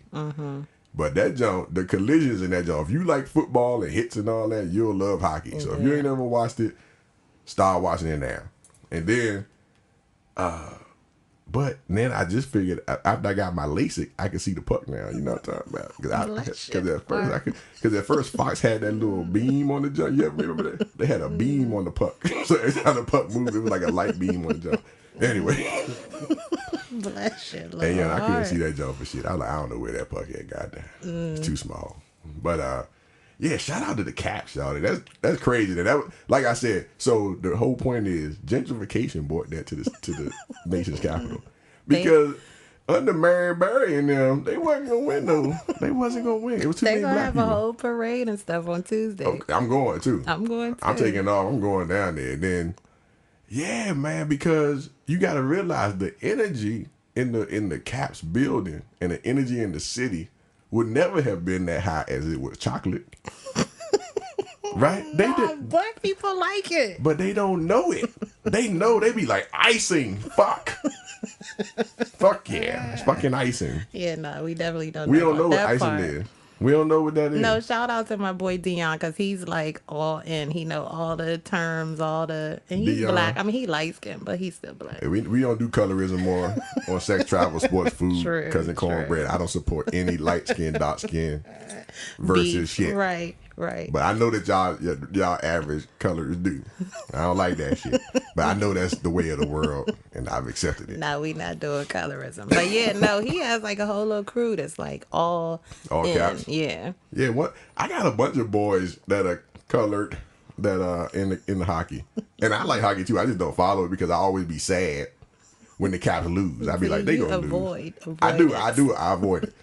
But that jump, the collisions in that jump, if you like football and hits and all that, you'll love hockey. So if you ain't ever watched it, start watching it now. And then, but then I just figured after I got my LASIK, I could see the puck now. You know what I'm talking about? Because at first Fox had that little beam on the jump. You ever remember that? They had a beam on the puck. So every time the puck moved, it was like a light beam on the jump. Anyway. Bless you, Lord. And yeah, I couldn't see that jump for shit. I was like, I don't know where that puck at. Goddamn, it's too small. But yeah, shout out to the Caps, y'all. That's crazy. That like I said. So the whole point is gentrification brought that to the nation's capital because under Mary Berry and them, they wasn't gonna win though. They wasn't gonna win. It was too many black people. They gonna have a whole parade and stuff on Tuesday. Okay, I'm going too. I'm going too. I'm taking off. I'm going down there. And then, yeah, man, because you got to realize the energy in the Caps building and the energy in the city would never have been that high as it was chocolate. Right? Black people like it. But they don't know it. They know. They be like, icing. Fuck. Fuck yeah. It's fucking icing. Yeah, no, we definitely don't know. We don't know what icing part. is. We don't know what that is. No, shout out to my boy Dion because he's like all in. He know all the terms, and he's Dion. black. I mean, he light skinned, but he's still black. We don't do colorism more on sex, travel, sports, food, cousin cornbread. I don't support any light skin, dark skin versus shit. Right. But I know that y'all average colors do. I don't like that shit. But I know that's the way of the world, and I've accepted it. No, we not doing colorism. But yeah, no, he has like a whole little crew that's like all caps. Yeah. Yeah. What? I got a bunch of boys that are colored that are in the hockey, and I like hockey too. I just don't follow it because I always be sad when the Caps lose. I be like, they gonna lose. I do. I avoid it.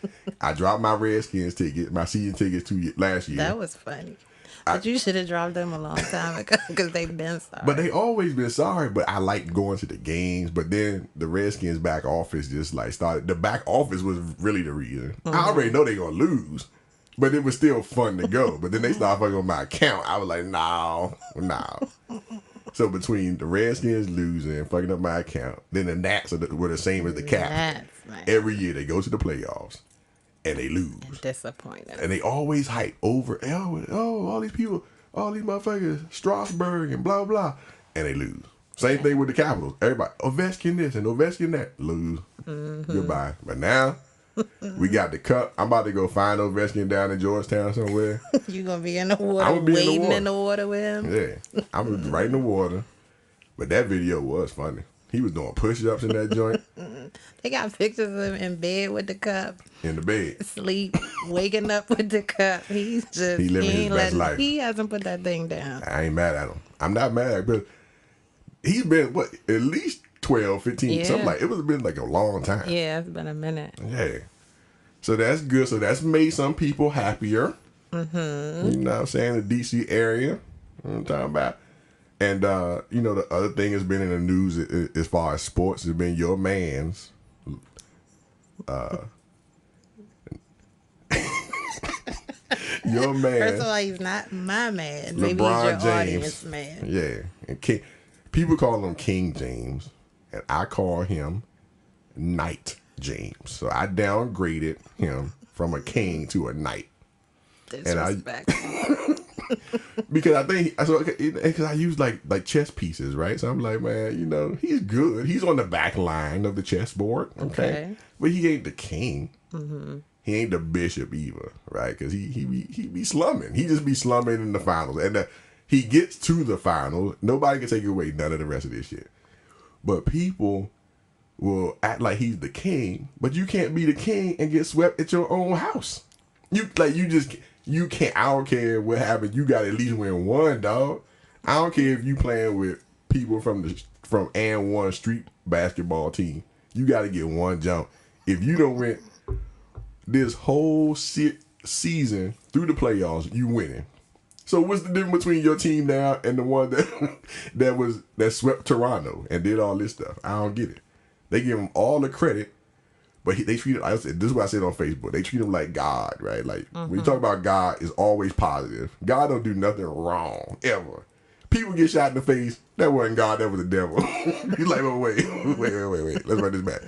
I dropped my Redskins ticket, my season tickets last year. That was funny. But you should have dropped them a long time ago because they've been sorry. But they always been sorry. But I like going to the games. But then the Redskins back office just like started. The back office was really the reason. I already know they gonna lose, but it was still fun to go. But then they started fucking on my account. I was like, no. So between the Redskins losing, fucking up my account, then the Nats were the same as the Caps. Every year they go to the playoffs and they lose. Disappointed. And they always hype over, all these people, all these motherfuckers, Strasburg and blah, blah, and they lose. Same thing with the Capitals. Everybody, Ovechkin this and Ovechkin that, lose. Goodbye. But now, we got the cup. I'm about to go find Ovechkin down in Georgetown somewhere. You gonna be in the water, wading in the water with him? Yeah, I'm right in the water. But that video was funny. He was doing push-ups in that joint. They got pictures of him in bed with the cup. In the bed. Sleep, waking up with the cup. He living his best life. He hasn't put that thing down. I ain't mad at him. I'm not mad at him. But he's been, at least 12, 15, something like it was been like a long time. Yeah, it's been a minute. Yeah. So that's good. So that's made some people happier. You know what I'm saying? The DC area. You know what I'm talking about? And, the other thing that's been in the news as far as sports has been your man's. Your man. First of all, he's not my man. Maybe LeBron he's your James. audience man. Yeah. And people call him King James, and I call him Knight James. So I downgraded him from a king to a knight. Disrespect. Because I think because I use like chess pieces, right? So I'm like, man, he's good. He's on the back line of the chessboard, okay? But he ain't the king. He ain't the bishop either, right? Because he be slumming. He just be slumming in the finals, and he gets to the final. Nobody can take away none of the rest of this shit. But people will act like he's the king, but you can't be the king and get swept at your own house. You can't. I don't care what happened. You got to at least win one, dog. I don't care if you playing with people from &1 street basketball team. You got to get one jump. If you don't win this whole season through the playoffs, you winning. So what's the difference between your team now and the one that swept Toronto and did all this stuff? I don't get it. They give him all the credit. But they treat it, this is what I said on Facebook, they treat him like God, right? Like, when you talk about God, it's always positive. God don't do nothing wrong, ever. People get shot in the face, that wasn't God, that was the devil. He's like, wait, let's run this back.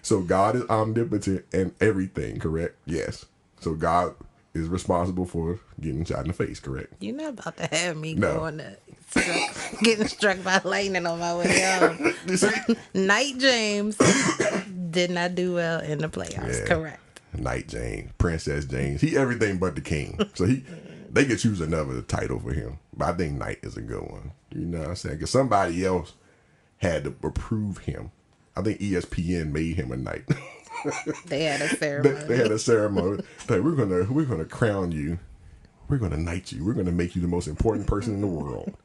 So God is omnipotent and everything, correct? Yes. So God is responsible for getting shot in the face, correct? You're not about to have me No. going to getting struck by lightning on my way home. You see? Knight James did not do well in the playoffs. Yeah. Correct. Knight James, Princess James. He everything but the king. So they could choose another title for him. But I think Knight is a good one. You know what I'm saying? Because somebody else had to approve him. I think ESPN made him a knight. They had a ceremony. They had a ceremony. Like, we're gonna crown you. We're gonna knight you. We're gonna make you the most important person in the world,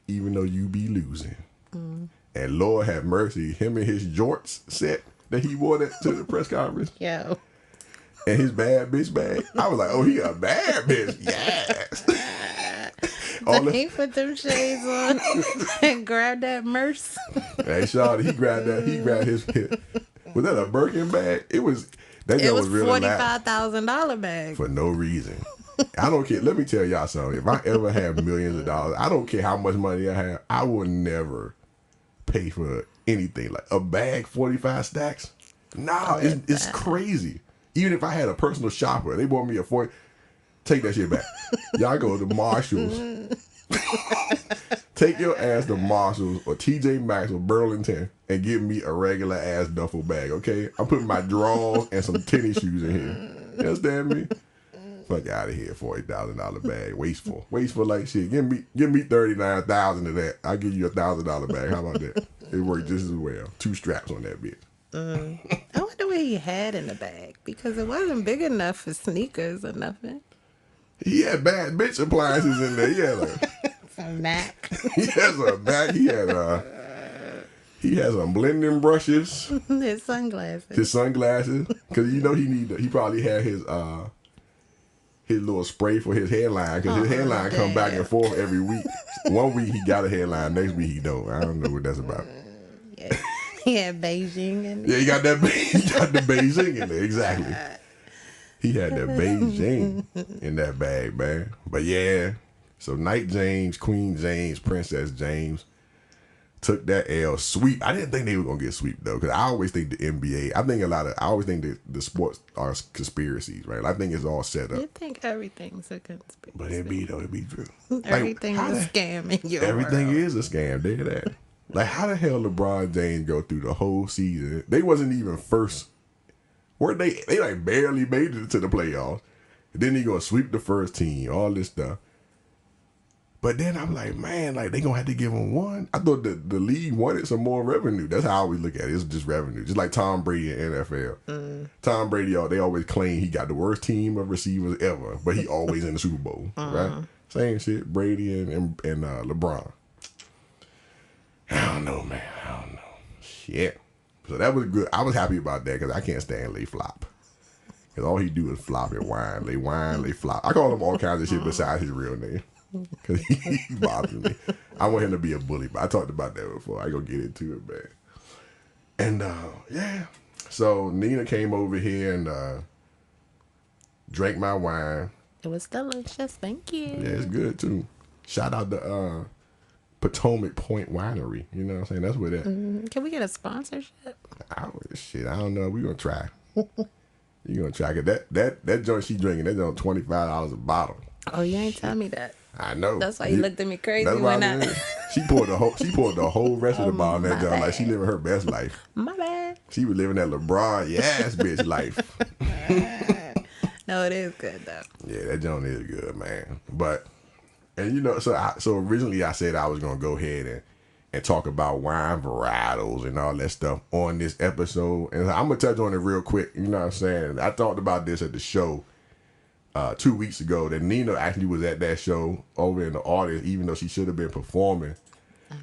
even though you be losing. And Lord have mercy, him and his jorts set that he wore to the press conference. Yo. And his bad bitch bag. I was like, oh, he a bad bitch. Yes. He put them shades on and grabbed that Merce. Hey, Sean, he grabbed his was that a Birkin bag? It was really $45,000 bag. for no reason. I don't care. Let me tell y'all something. If I ever have millions of dollars, I don't care how much money I have, I will never pay for anything. Like a bag, 45 stacks. Nah, it's crazy. Even if I had a personal shopper, they bought me a 40. Take that shit back. Y'all go to Marshalls. Take your ass to Marshalls or TJ Maxx or Burlington and give me a regular ass duffel bag, okay? I'm putting my drawers and some tennis shoes in here. You understand me? Fuck out of here, $40,000 bag. Wasteful like shit. Give me $39,000 of that. I'll give you $1,000 bag. How about that? It worked just as well. 2 straps on that bitch. I wonder what he had in the bag because it wasn't big enough for sneakers or nothing. He had bad bitch appliances in there. He had Some Mac. he has a Mac. He had some blending brushes. His sunglasses. His sunglasses, because you know he probably had his little spray for his hairline, because his hairline come back and forth every week. One week he got a hairline, next week he don't. I don't know what that's about. Yeah. He had Beijing in there. Yeah, he got the Beijing in there, exactly. He had that Beijing in that bag, man. But yeah, so Knight James, Queen James, Princess James took that L sweep. I didn't think they were gonna get sweep though, because I always think the NBA. I always think that the sports are conspiracies, right? I think it's all set up. You think everything's a conspiracy, But it be true. Everything's a scam in your Everything world. is a scam. They that. Like, how the hell LeBron James go through the whole season? They wasn't even first. Were they? They like barely made it to the playoffs. Then he gonna sweep the first team, all this stuff. But then I'm like, man, like they gonna have to give him one. I thought the league wanted some more revenue. That's how I always look at it. It's just revenue. Just like Tom Brady in NFL. Tom Brady, they always claim he got the worst team of receivers ever, but he always in the Super Bowl, right? Same shit. Brady and LeBron. I don't know, man. I don't know. Shit. So that was good. I was happy about that because I can't stand lay flop. Because all he do is flop and whine, lay flop. I call him all kinds of shit besides his real name. Because he bothers me. I want him to be a bully, but I talked about that before. I gonna get into it, man. And yeah. So Neena came over here and drank my wine. It was delicious. Thank you. Yeah, it's good too. Shout out to Potomac Point Winery. You know what I'm saying? That's where that. Can we get a sponsorship? I don't know. We gonna try. You gonna try? Cause that joint she drinking, that joint $25 a bottle. Oh, you ain't tell me that. I know. That's why you looked at me crazy That's when why She poured the whole rest of the bottle in that joint like she living her best life. My bad. She was living that LeBron yes bitch life. No, it is good though. Yeah, that joint is good, man. But and you know, so originally I said I was gonna go ahead and talk about wine varietals and all that stuff on this episode. And I'm gonna touch on it real quick. You know what I'm saying? I talked about this at the show 2 weeks ago that Neena actually was at that show over in the audience, even though she should have been performing.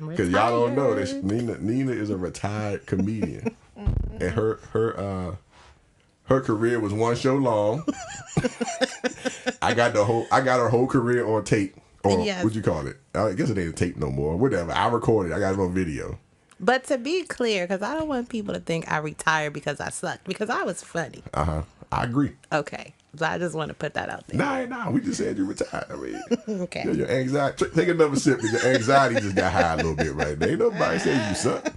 Because y'all don't know that Neena is a retired comedian, and her career was one show long. I got her whole career on tape. Or yes. What'd you call it? I guess it ain't a tape no more. Whatever. I recorded. I got it on video. But to be clear, because I don't want people to think I retired because I sucked, because I was funny. I agree. Okay. So I just want to put that out there. Nah. We just said you retired. I mean, okay. Your anxiety. Take another sip because your anxiety just got high a little bit right there. Ain't nobody say you suck.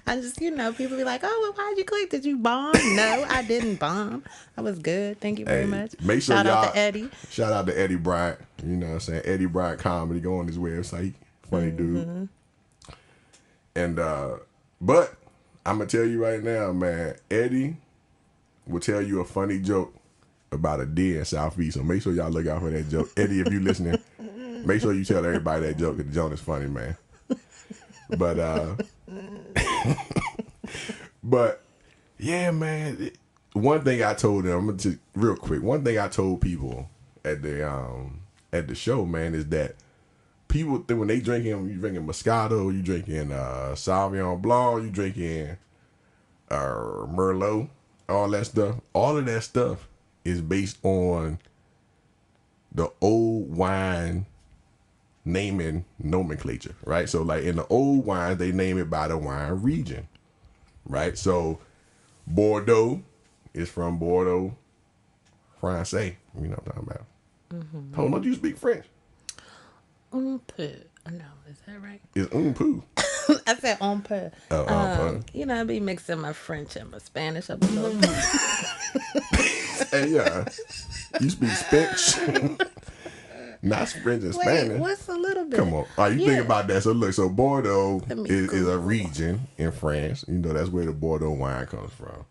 I just, people be like, oh, well, why'd you click? Did you bomb? No, I didn't bomb. I was good. Thank you very much. Make sure Shout y'all, out to Eddie. Shout out to Eddie Bryant. You know what I'm saying? Eddie Bryant Comedy. Go on his website. Funny dude. And, but I'm going to tell you right now, man, Eddie will tell you a funny joke about a deer in Southeast. So make sure y'all look out for that joke. Eddie, if you listening, make sure you tell everybody that joke, because the joke is funny, man. But but yeah, man. One thing I told them, I'm gonna just real quick. One thing I told people at the show, man, is that people think when they drinking, you drinking Moscato, you drinking Sauvignon Blanc, you drinking Merlot, all that stuff. All of that stuff is based on the old wine naming nomenclature, right? So like in the old wines, they name it by the wine region, right? So Bordeaux is from Bordeaux, Francais. You know what I'm talking about. Mm-hmm. Hold on, do you speak French? Un peu. No, is that right? It's un peu. I said un peu. Oh, un peu. I be mixing my French and my Spanish up a little bit. Hey, yeah. You speak Spanish. Not French and Spanish. What's a little bit? Come on. All right, you think about that. So look, so Bordeaux is a region in France. You know, that's where the Bordeaux wine comes from.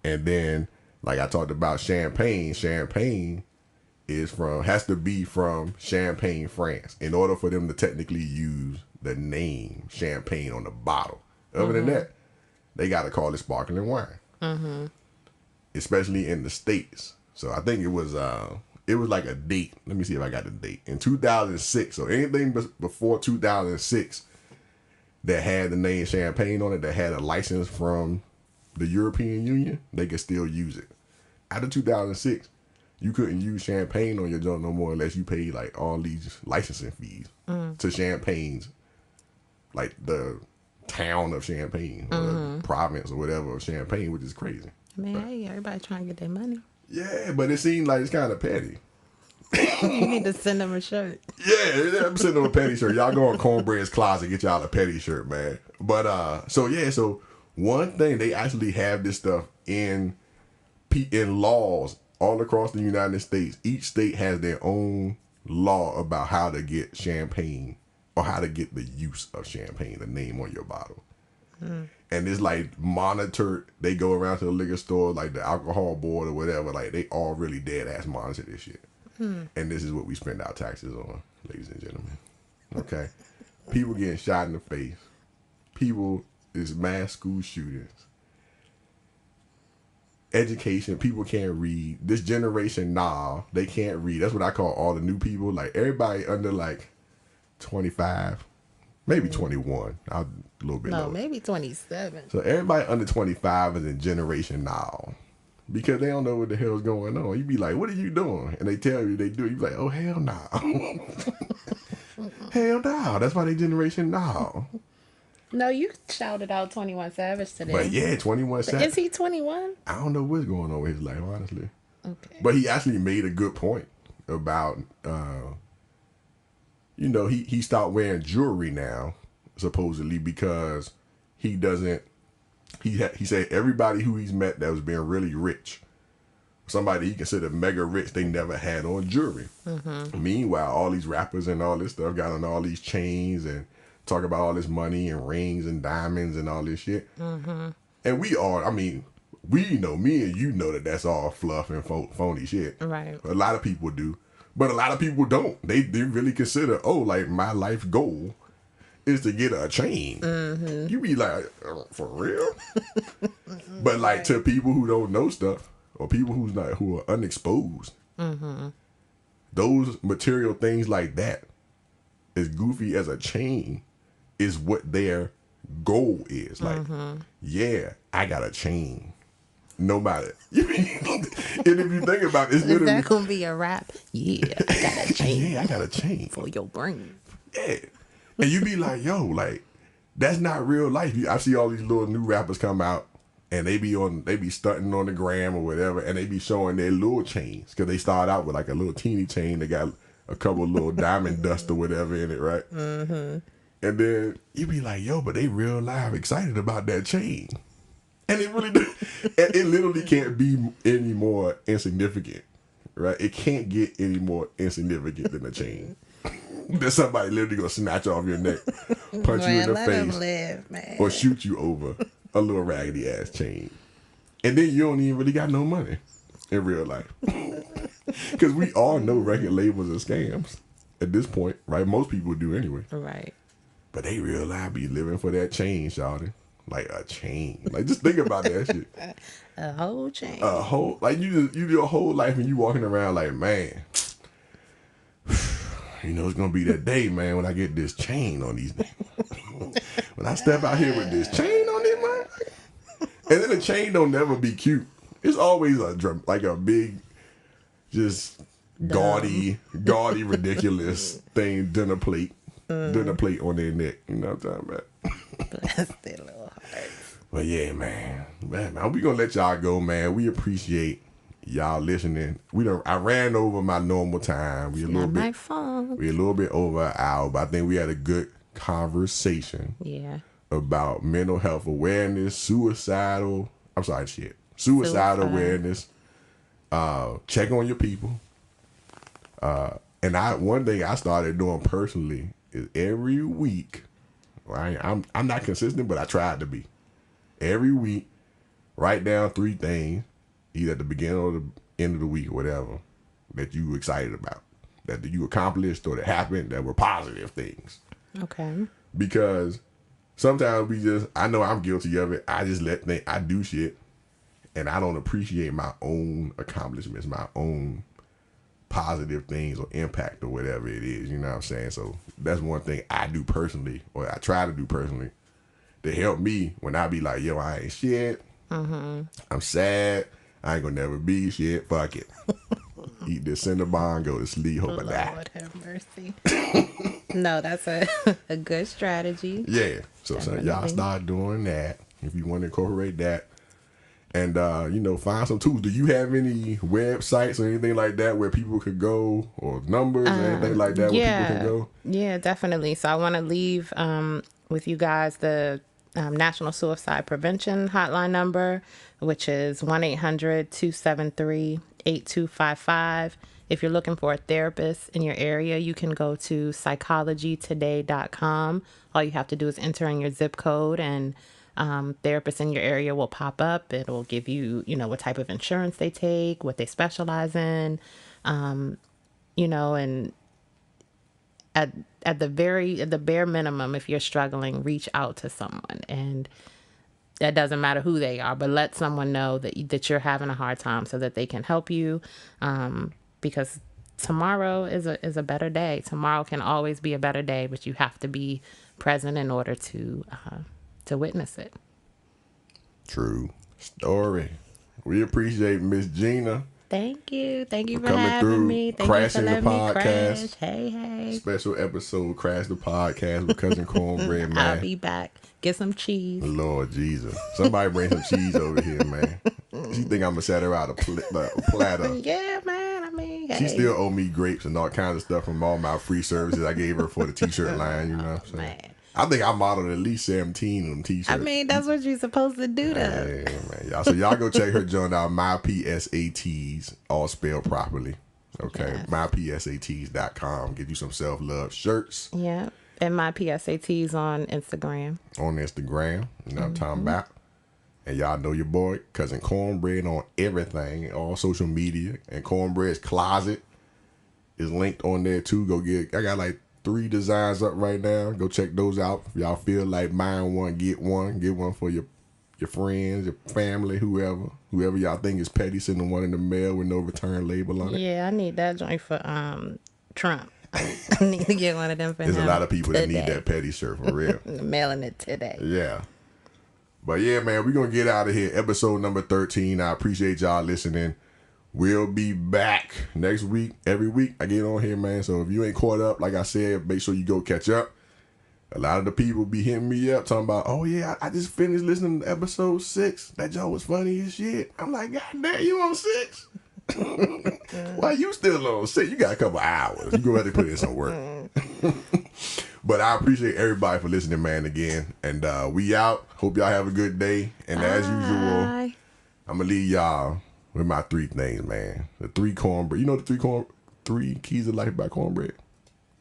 And then, like I talked about Champagne. Champagne has to be from Champagne, France, in order for them to technically use the name Champagne on the bottle. Other than that, they got to call it sparkling wine. Mm-hmm. Especially in the States. So I think it was like a date. Let me see if I got the date. In 2006. So anything before 2006 that had the name Champagne on it, that had a license from the European Union, they could still use it. After 2006, you couldn't use Champagne on your joint no more unless you paid like all these licensing fees to Champagne's, like the town of Champagne or the province or whatever of Champagne, which is crazy. Man, hey, everybody trying to get their money. Yeah, but it seemed like it's kind of petty. You need to send them a shirt. Yeah, I'm sending them a petty shirt. Y'all go in Cornbread's closet, get y'all a petty shirt, man. But so one thing, they actually have this stuff in laws all across the United States. Each state has their own law about how to get champagne or how to get the use of champagne, the name on your bottle. And it's like monitored. They go around to the liquor store, like the alcohol board or whatever. Like they all really dead ass monitor this shit. And this is what we spend our taxes on, ladies and gentlemen. Okay, people getting shot in the face. People is mass school shootings. Education, people can't read. This generation, they can't read. That's what I call all the new people. Like everybody under like 25, maybe 21. A little bit lower. Maybe 27. So everybody under 25 is in generation now. Because they don't know what the hell's going on. You be like, what are you doing? And they tell you they do it. You be like, oh, hell no. Hell no. That's why they generation now. No, you shouted out 21 Savage today. But yeah, 21 Savage. Is he 21? I don't know what's going on with his life, honestly. Okay. But he actually made a good point about, he stopped wearing jewelry now, supposedly, because he doesn't. He said everybody who he's met that was being really rich, somebody he considered mega rich, they never had on jewelry. Mm-hmm. Meanwhile, all these rappers and all this stuff got on all these chains and talk about all this money and rings and diamonds and all this shit. Mm-hmm. And we know, me and you know that that's all fluff and phony shit. Right. A lot of people do. But a lot of people don't. They really consider, like my life goal is to get a chain. Mm-hmm. You be like, for real? But like to people who don't know stuff or people who are unexposed, those material things like that, as goofy as a chain, is what their goal is. Like, yeah, I got a chain. No matter. And if you think about it, it's literally. Is that gonna be a rap? Yeah, I got a chain. Yeah, I got a chain. For your brain. Yeah. And you be like, yo, like, that's not real life. I see all these little new rappers come out and they be stunting on the gram or whatever, and they be showing their little chains. Because they start out with like a little teeny chain that got a couple of little diamond dust or whatever in it, right? Mm-hmm. And then you be like, yo, but they real live excited about that chain. And it really do. And it literally can't be any more insignificant, right? It can't get any more insignificant than a chain. That somebody literally gonna snatch off your neck, punch you in the face, or shoot you over a little raggedy ass chain. And then you don't even really got no money in real life. Because we all know record labels are scams at this point, right? Most people do anyway. Right. But they real life be living for that chain, shawty. Like a chain. Like, just think about that shit. A whole chain. A whole, like, you do your whole life and you walking around like, man, you know, it's gonna be that day, man, when I get this chain on these. When I step out here with this chain on this, man. And then the chain don't never be cute. It's always like a big, just gaudy, ridiculous thing, dinner plate on their neck. You know what I'm talking about? Bless their little hearts. But yeah, man, we gonna let y'all go, man. We appreciate y'all listening. I ran over my normal time. We a little bit over an hour, but I think we had a good conversation. Yeah. About mental health awareness, suicide awareness. Check on your people. And one thing I started doing personally is every week. Right, I'm not consistent, but I tried to be. Every week, write down 3 things, either at the beginning or the end of the week or whatever, that you were excited about, that you accomplished or that happened that were positive things. Okay. Because sometimes I know I'm guilty of it. I just I do shit, and I don't appreciate my own accomplishments, my own positive things or impact or whatever it is, you know what I'm saying? So that's one thing I do personally, or I try to do personally, to help me when I be like, yo, I ain't shit. Mm-hmm. I'm sad. I ain't gonna never be shit. Fuck it. Eat this Cinnabon, go to sleep, hope I die. Lord have mercy. No, that's a good strategy. Yeah. So y'all start doing that if you want to incorporate that. And, find some tools. Do you have any websites or anything like that where people could go, or numbers or anything like that where people can go? Yeah, definitely. So I want to leave with you guys the National Suicide Prevention Hotline number, which is 1-800-273-8255. If you're looking for a therapist in your area, you can go to psychologytoday.com. All you have to do is enter in your zip code, and therapists in your area will pop up. It'll give you, what type of insurance they take, what they specialize in, and at the bare minimum, if you're struggling, reach out to someone. And that doesn't matter who they are, but let someone know that you're having a hard time so that they can help you. Because tomorrow is a better day. Tomorrow can always be a better day, but you have to be present in order to witness it. True story. We appreciate Miss Gina. Thank you for having me. Thank Crashing you for the letting podcast. Me crash. Hey. Special episode, Crash the Podcast with Cousin Cornbread, man. I'll be back. Get some cheese. Lord Jesus. Somebody bring some cheese over here, man. She think I'm going to set her out a platter. Yeah, man. I mean, hey. She still owe me grapes and all kinds of stuff from all my free services I gave her for the t-shirt line, you know. So man. I think I modeled at least 17 of them t-shirts. I mean, that's what you're supposed to do, though. Yeah, man. So y'all go check her joint out, My PSATs, all spelled properly. Okay, yes. MyPSATs.com. Get you some self-love shirts. Yeah, and My PSATs on Instagram. On Instagram, you know what I'm talking about. And y'all know your boy, Cousin Cornbread, on everything, all social media. And Cornbread's Closet is linked on there, too. I got like 3 designs up right now. Go check those out. If y'all feel like buying one. Get one for your friends, your family, whoever y'all think is petty. Send them one in the mail with no return label on it. Yeah, I need that joint for Trump. I need to get one of them for There's him a lot of people today. that need that petty shirt for real. Mailing it today. Yeah. But yeah, man, we're gonna get out of here. Episode number 13. I appreciate y'all listening. We'll be back next week. Every week I get on here, man. So if you ain't caught up, like I said, make sure you go catch up. A lot of the people be hitting me up talking about, oh yeah, I just finished listening to episode 6. That joke was funny as shit. I'm like, God damn, you on 6? Why you still on 6? You got a couple hours. You go ahead and put in some work. But I appreciate everybody for listening, man, again. And we out. Hope y'all have a good day. And as usual, I'm going to leave y'all with my 3 things, man. The 3 cornbread. You know the 3 keys of life about cornbread?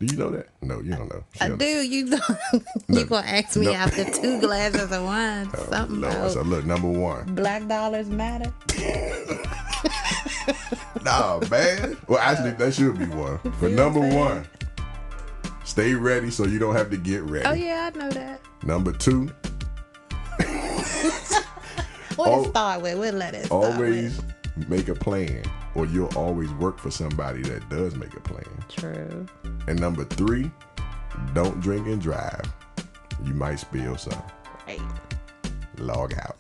Do you know that? No, you don't know. I do. You don't. You gonna ask me after 2 glasses of wine? Something about so look, number 1. Black dollars matter. Nah, man. Well, actually, that should be one. But number 1, stay ready so you don't have to get ready. Oh yeah, I know that. Number 2. What to start with? We'll let it start always make a plan, or you'll always work for somebody that does make a plan. True. And number 3, don't drink and drive. You might spill some. Right. Log out.